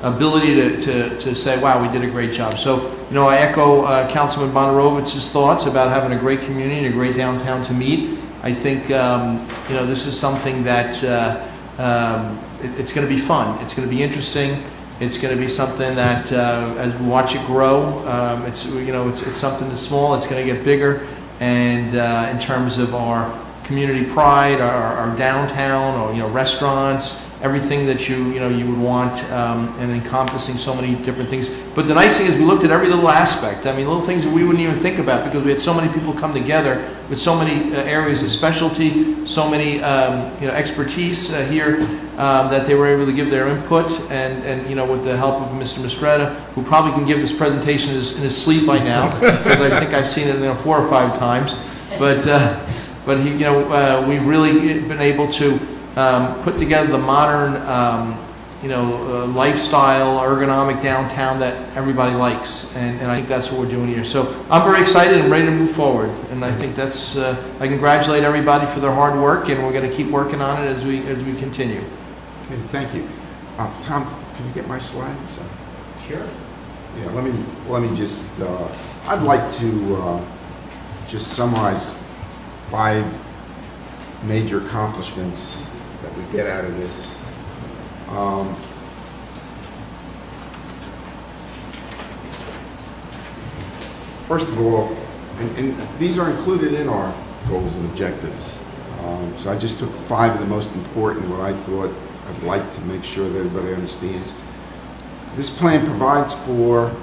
ability to say, wow, we did a great job. So, I echo Councilman Bondarovich's thoughts about having a great community and a great downtown to meet. I think, this is something that it's going to be fun. It's going to be interesting. It's going to be something that, as we watch it grow, it's something that's small. It's going to get bigger. And in terms of our community pride, our downtown, or restaurants, everything that you would want, and encompassing so many different things. But the nice thing is we looked at every little aspect. I mean, little things that we wouldn't even think about, because we had so many people come together with so many areas of specialty, so many expertise here, that they were able to give their input, and with the help of Mr. Mistretta, who probably can give this presentation in his sleep by now, because I think I've seen it 4 or 5 times. But he, we've really been able to put together the modern, lifestyle, ergonomic downtown that everybody likes, and I think that's what we're doing here. So I'm very excited and ready to move forward, and I think that's, I congratulate everybody for their hard work, and we're going to keep working on it as we continue. Okay, thank you. Tom, can you get my slides? Sure. Yeah, let me just, I'd like to just summarize 5 major accomplishments that we get out of this. First of all, and these are included in our goals and objectives. So I just took 5 of the most important, what I thought I'd like to make sure that everybody understands. This plan provides for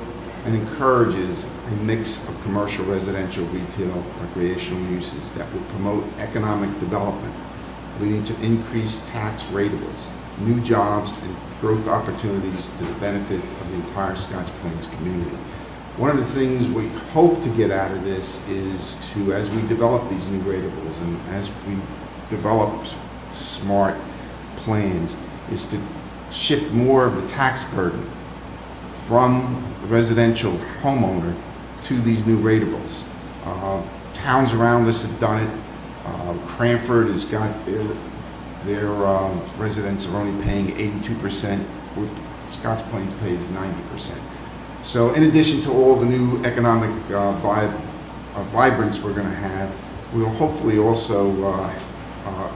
and encourages a mix of commercial, residential, retail, recreational uses that will promote economic development, leading to increased tax ratables, new jobs, and growth opportunities to the benefit of the entire Scotch Plains community. One of the things we hope to get out of this is to, as we develop these new ratables and as we develop smart plans, is to shift more of the tax burden from the residential homeowner to these new ratables. Towns around us have done it. Cranford has got their residents are only paying 82%, where Scotch Plains pays 90%. So in addition to all the new economic vibrance we're going to have, we'll hopefully also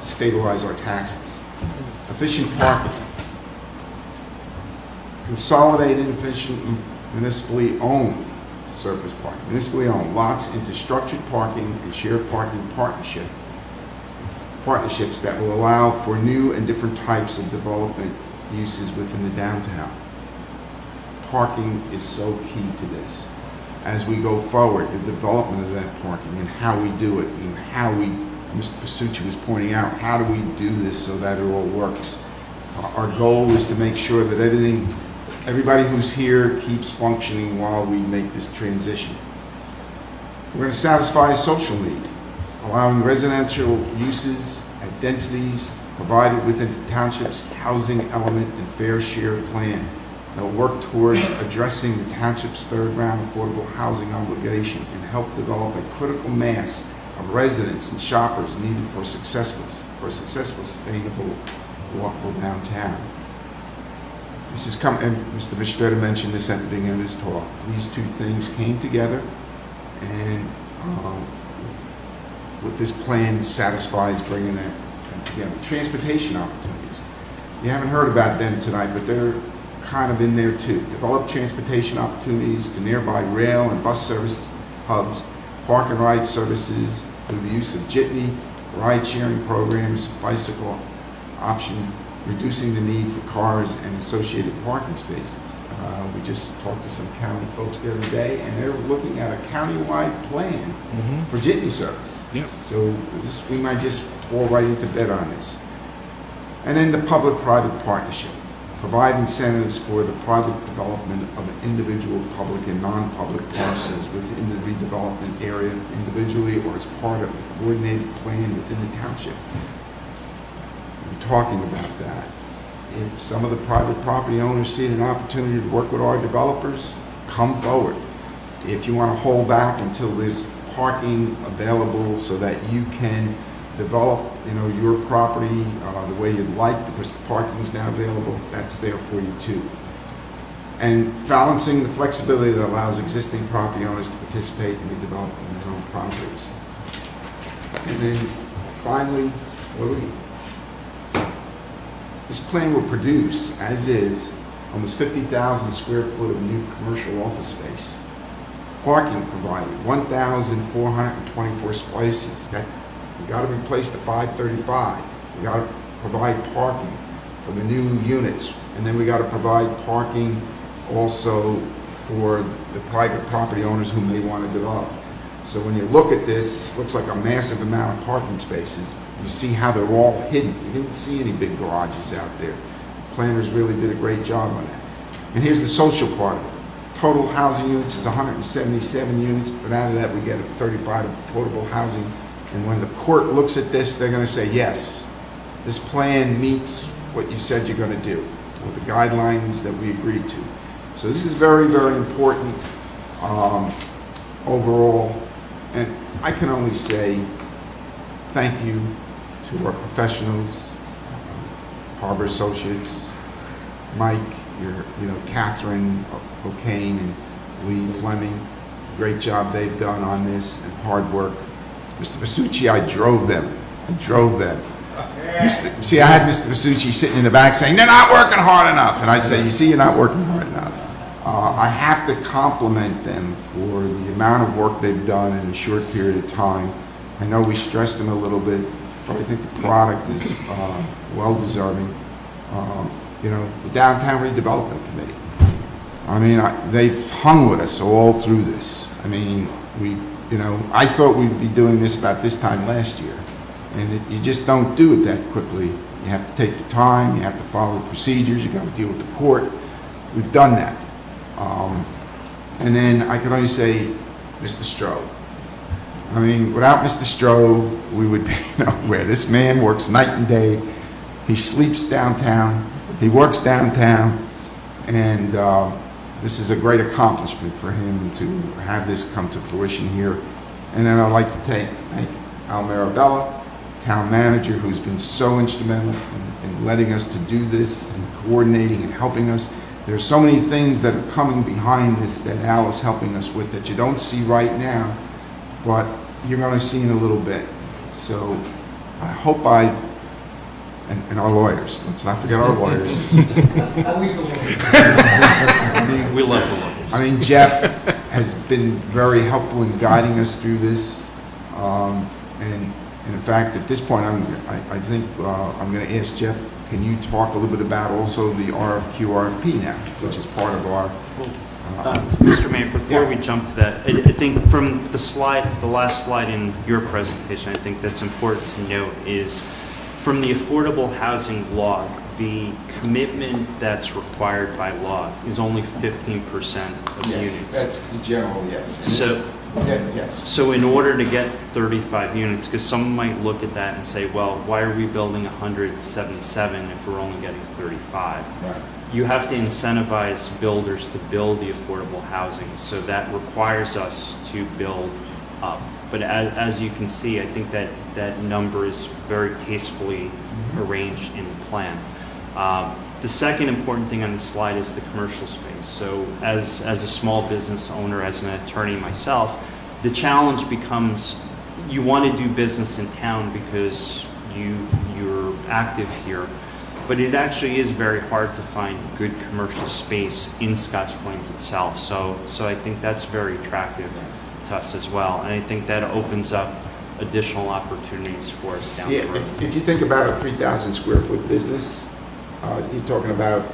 stabilize our taxes. Efficient parking. Consolidated, efficient, municipally owned surface parking. Municipally owned lots into structured parking and shared parking partnerships that will allow for new and different types of development uses within the downtown. Parking is so key to this. As we go forward, the development of that parking and how we do it and how we, Mr. Pasucci was pointing out, how do we do this so that it all works? Our goal is to make sure that everybody who's here keeps functioning while we make this transition. We're going to satisfy a social need, allowing residential uses at densities provided within the township's housing element and fair share plan that will work towards addressing the township's third round affordable housing obligation and help develop a critical mass of residents and shoppers needed for successful, sustainable, walkable downtown. This has come, and Mr. Mistretta mentioned this at the beginning of his talk. These two things came together, and what this plan satisfies bringing that together. Transportation opportunities. You haven't heard about them tonight, but they're kind of in there too. Develop transportation opportunities to nearby rail and bus service hubs, park and ride services through the use of jitney, ride-sharing programs, bicycle option, reducing the need for cars and associated parking spaces. We just talked to some county folks the other day, and they're looking at a county-wide plan for jitney service. Yep. So we might just fall right into bed on this. And then the public-private partnership. Provide incentives for the private development of individual public and non-public parcels within the redevelopment area individually or as part of a coordinated plan within the township. We're talking about that. If some of the private property owners see an opportunity to work with our developers, come forward. If you want to hold back until there's parking available so that you can develop, your property the way you'd like because the parking is now available, that's there for you too. And balancing the flexibility that allows existing property owners to participate in the development of their own properties. And then finally, this plan will produce, as is, almost 50,000 square foot of new commercial office space. Parking provided, 1,424 spaces. We got to replace the 535. We got to provide parking for the new units, and then we got to provide parking also for the private property owners who may want to develop. So when you look at this looks like a massive amount of parking spaces. You see how they're all hidden. You didn't see any big garages out there. Planners really did a great job on that. And here's the social part of it. Total housing units is 177 units, but out of that we get 35 affordable housing. And when the court looks at this, they're going to say, yes, this plan meets what you said you're going to do, with the guidelines that we agreed to. So this is very, very important overall. And I can only say thank you to our professionals, Harbor Associates, Mike, Catherine O'Kane and Lee Fleming. Great job they've done on this and hard work. Mr. Pasucci, I drove them. See, I had Mr. Pasucci sitting in the back saying, they're not working hard enough. And I'd say, you see, you're not working hard enough. I have to compliment them for the amount of work they've done in a short period of time. I know we stressed them a little bit, but I think the product is well-deserving. The Downtown Redevelopment Committee. I mean, they've hung with us all through this. I mean, I thought we'd be doing this about this time last year. And you just don't do it that quickly. You have to take the time, you have to follow the procedures, you got to deal with the court. We've done that. And then I can only say, Mr. Stroh. I mean, without Mr. Stroh, we would be nowhere. This man works night and day. He sleeps downtown. He works downtown. And this is a great accomplishment for him to have this come to fruition here. And then I'd like to thank Al Marabella town manager, who's been so instrumental in letting us to do this and coordinating and helping us. There's so many things that are coming behind this that Al is helping us with that you don't see right now, but you're going to see in a little bit. So I hope and our lawyers, let's not forget our lawyers. Always the lawyers. We love the lawyers. I mean, Jeff has been very helpful in guiding us through this. And in fact, at this point, I think I'm going to ask Jeff, can you talk a little bit about also the RFQ, RFP now, which is part of our... Mr. Mayor, before Yeah. we jump to that, I think from the last slide in your presentation, I think that's important to note is from the affordable housing law, the commitment that's required by law is only 15% of units. That's the general, yes. So, Yes. so in order to get 35 units, because some might look at that and say, well, why are we building 177 if we're only getting 35? Right. You have to incentivize builders to build the affordable housing, so that requires us to build up. But as you can see, I think that number is very tastefully arranged in the plan. The second important thing on the slide is the commercial space. So as a small business owner, as an attorney myself, the challenge becomes you want to do business in town because you're active here, but it actually is very hard to find good commercial space in Scotch Plains itself. So I think that's very attractive to us as well, and I think that opens up additional opportunities for us down the Yeah, road. if you think about a 3,000 square foot business, you're talking about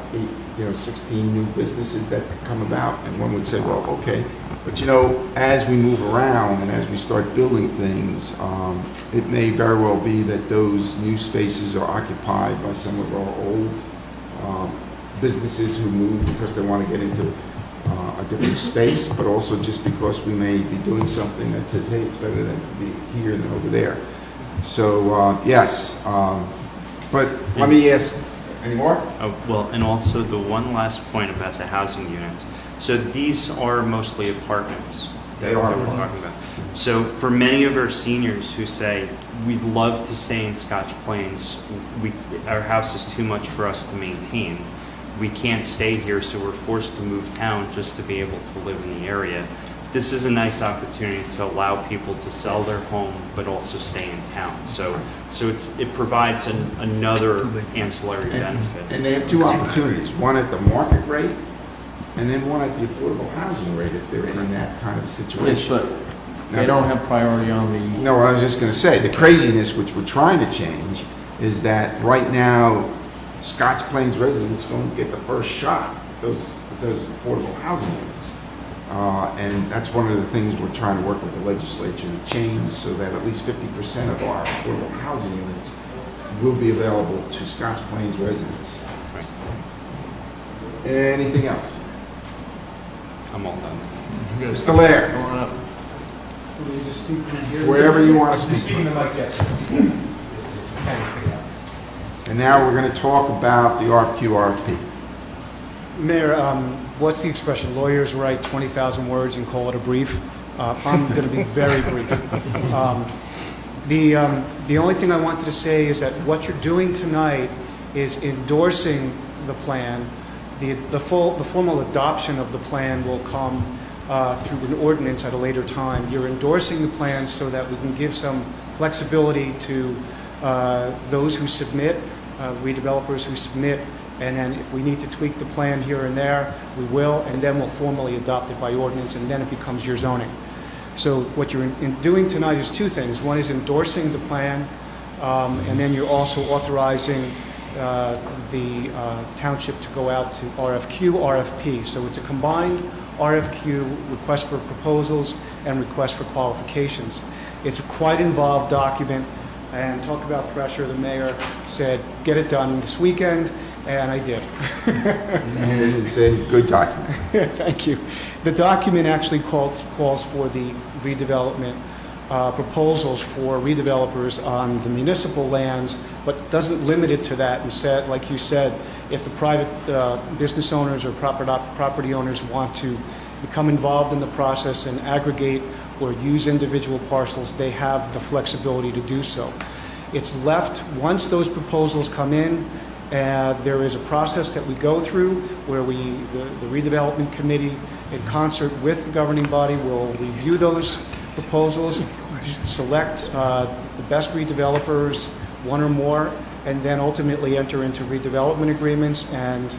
16 new businesses that could come about, and one would say, well, okay. But as we move around and as we start building things, it may very well be that those new spaces are occupied by some of our old businesses who move because they want to get into a different space, but also just because we may be doing something that says, hey, it's better than to be here than over there. So, yes. But let me ask, any more? Oh, well, and also the one last point about the housing units. So these are mostly apartments. They are that we're talking apartments. about. So for many of our seniors who say, we'd love to stay in Scotch Plains, our house is too much for us to maintain. We can't stay here, so we're forced to move town just to be able to live in the area. This is a nice opportunity to allow people to sell their home, but also stay in town. So it provides another ancillary benefit. And they have two opportunities, one at the market rate and then one at the affordable housing rate if they're in that kind of Yes, situation. but they don't have priority on the, No, I was just going to say, the craziness which we're trying to change is that right now, Scotch Plains residents don't get the first shot at those affordable housing units. And that's one of the things we're trying to work with the legislature to change so that at least 50% of our affordable housing units will be available to Scotch Plains residents. Anything else? I'm all done. Mr. Lair, going up. wherever you want to speak. And now we're going to talk about the RFQ, RFP. Mayor, what's the expression? Lawyers write 20,000 words and call it a brief. I'm going to be very brief. The only thing I wanted to say is that what you're doing tonight is endorsing the plan. The formal adoption of the plan will come through an ordinance at a later time. You're endorsing the plan so that we can give some flexibility to those who submit, redevelopers who submit, and then if we need to tweak the plan here and there, we will, and then we'll formally adopt it by ordinance, and then it becomes your zoning. So what you're doing tonight is two things. One is endorsing the plan, and then you're also authorizing the township to go out to RFQ, RFP. So it's a combined RFQ, request for proposals, and request for qualifications. It's a quite involved document, and talk about pressure. The mayor said, get it done this weekend, and I did. And it is a good document. Thank you. The document actually calls for the redevelopment proposals for redevelopers on the municipal lands, but doesn't limit it to that. Instead, like you said, if the private business owners or property owners want to become involved in the process and aggregate or use individual parcels, they have the flexibility to do so. It's left, once those proposals come in, there is a process that we go through where the redevelopment committee, in concert with the governing body, will review those proposals, select the best redevelopers, one or more, and then ultimately enter into redevelopment agreements, and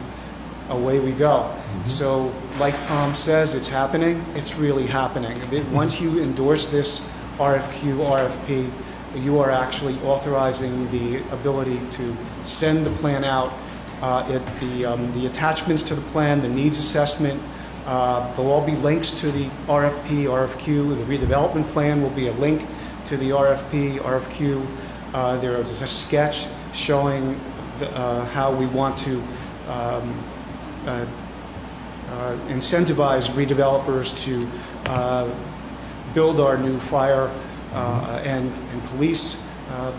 away we go. So, like Tom says, it's happening. It's really happening. Once you endorse this RFQ, RFP, you are actually authorizing the ability to send the plan out. The attachments to the plan, the needs assessment, there'll all be links to the RFP, RFQ. The redevelopment plan will be a link to the RFP, RFQ. There is a sketch showing how we want to incentivize redevelopers to build our new fire and police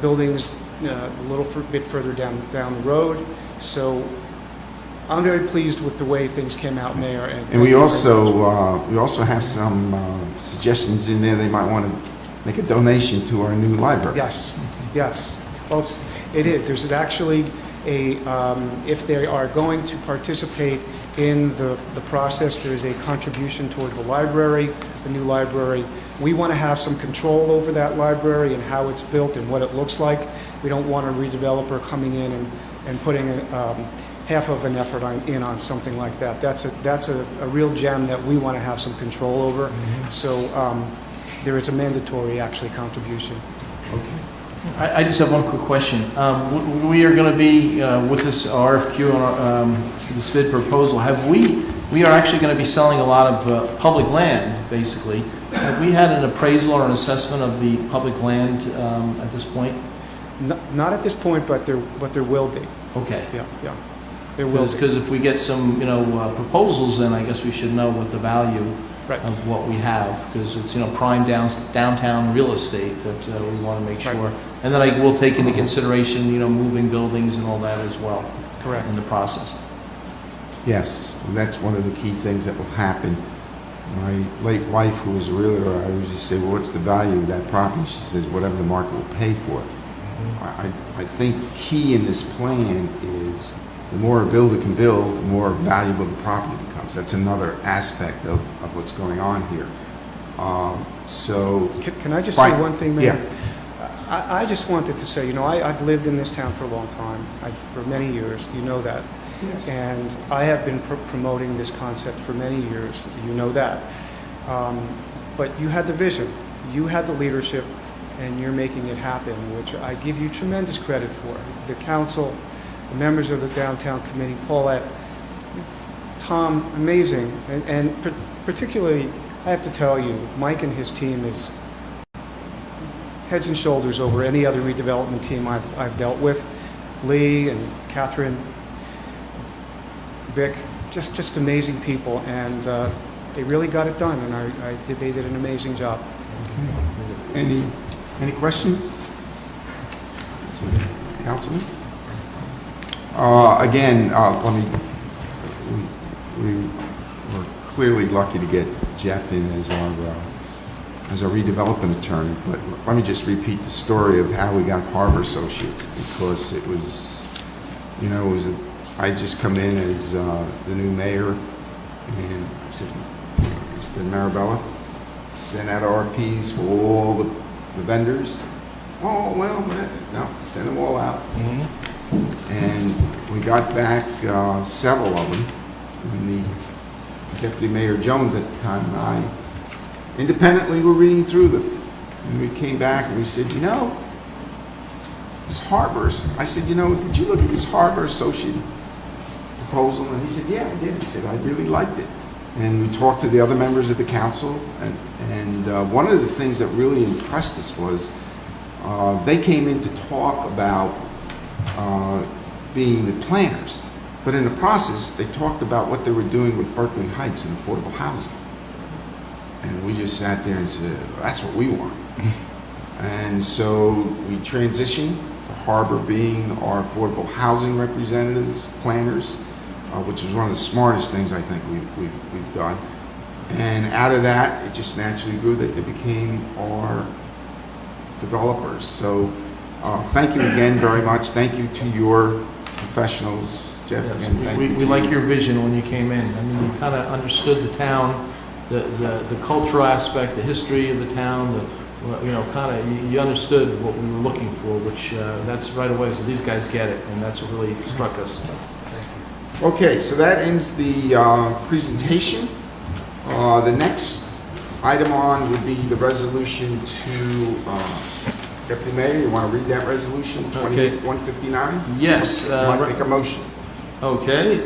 buildings a little bit further down the road. So I'm very pleased with the way things came out, Mayor. And we also have some suggestions in there. They might want to make a donation to our new library. Yes, yes. Well, it is. There's actually if they are going to participate in the process, there is a contribution toward the library, the new library. We want to have some control over that library and how it's built and what it looks like. We don't want a redeveloper coming in and putting half of an effort on something like that. That's a real gem that we want to have some control over. Mm-hmm. So there is a mandatory, actually, contribution. Okay. I just have one quick question. We are going to be, with this RFQ on this bid proposal, we are actually going to be selling a lot of public land, basically. Have we had an appraisal or an assessment of the public land at this point? Not at this point, but there will be. Okay. Yeah. There will be. Because if we get some, proposals, then I guess we should know what the value of what we have, because it's, prime downtown real estate that we want to make sure. Right. And then I will take into consideration, moving buildings and all that as well. Correct. In the process. Yes, and that's one of the key things that will happen. My late wife, who was a realtor, I always just say, well, what's the value of that property? She says, whatever the market will pay for it. I think key in this plan is the more a builder can build, the more valuable the property becomes. That's another aspect of what's going on here. So, can I just say one thing, Mayor? Yeah. I just wanted to say, I've lived in this town for a long time, for many years, you know that. Yes. And I have been promoting this concept for many years, you know that. But you had the vision, you had the leadership, and you're making it happen, which I give you tremendous credit for. The council, the members of the downtown committee, Paulette, Tom, amazing. And particularly, I have to tell you, Mike and his team is heads and shoulders over any other redevelopment team I've dealt with. Lee and Catherine, Vic, just amazing people, and they really got it done, and they did an amazing job. Okay. Any questions? Councilman? Again, we were clearly lucky to get Jeff in as our redevelopment attorney, but let me just repeat the story of how we got Harbor Associates, because it was, I just come in as the new mayor, and I said, Mr. Marabella, send out RFPs for all the vendors. Oh, well, no, send them all out. Mm-hmm. And we got back several of them, and the Deputy Mayor Jones at the time and I independently were reading through them. And we came back and we said, this Harbors, I said, did you look at this Harbor Associate proposal? And he said, yeah, I did. He said, I really liked it. And we talked to the other members of the council, and one of the things that really impressed us was they came in to talk about being the planners, but in the process, they talked about what they were doing with Berkeley Heights and affordable housing. And we just sat there and said, that's what we want. And so we transitioned to Harbor being our affordable housing representatives, planners, which was one of the smartest things I think we've done. And out of that, it just naturally grew that they became our developers. So Thank you again very much. Thank you to your professionals, Jeff. Yes, and thank we you to like you. your vision when you came in. I mean, you kind of understood the town, the cultural aspect, the history of the town, you understood what we were looking for, which that's right away. So these guys get it, and that's what really struck us. Okay, so that ends the presentation. The next item on would be the resolution to, Deputy Mayor, you want to read that resolution, Okay. 159? Yes. Want to make a motion? Okay.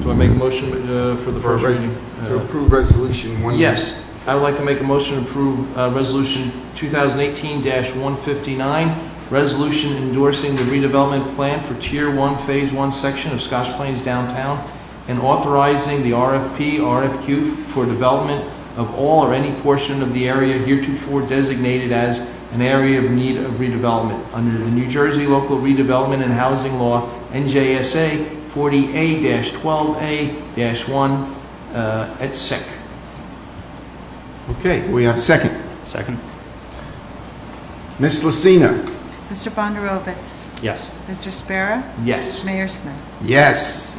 Do I make a motion for the For a first reading? To approve resolution 1? Yes. I would like to make a motion to approve Resolution 2018-159, resolution endorsing the redevelopment plan for Tier 1, Phase 1 section of Scotch Plains downtown, and authorizing the RFQ for development of all or any portion of the area heretofore designated as an area of need of redevelopment under the New Jersey Local Redevelopment and Housing Law, NJSA 40A-12A-1, et sec. Okay, do we have a second? Second? Ms. Lucina? Mr. Bondarovitz? Yes. Mr. Spera? Yes. Mayor Smith? Yes.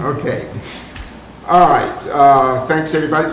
Okay. All right, thanks, everybody.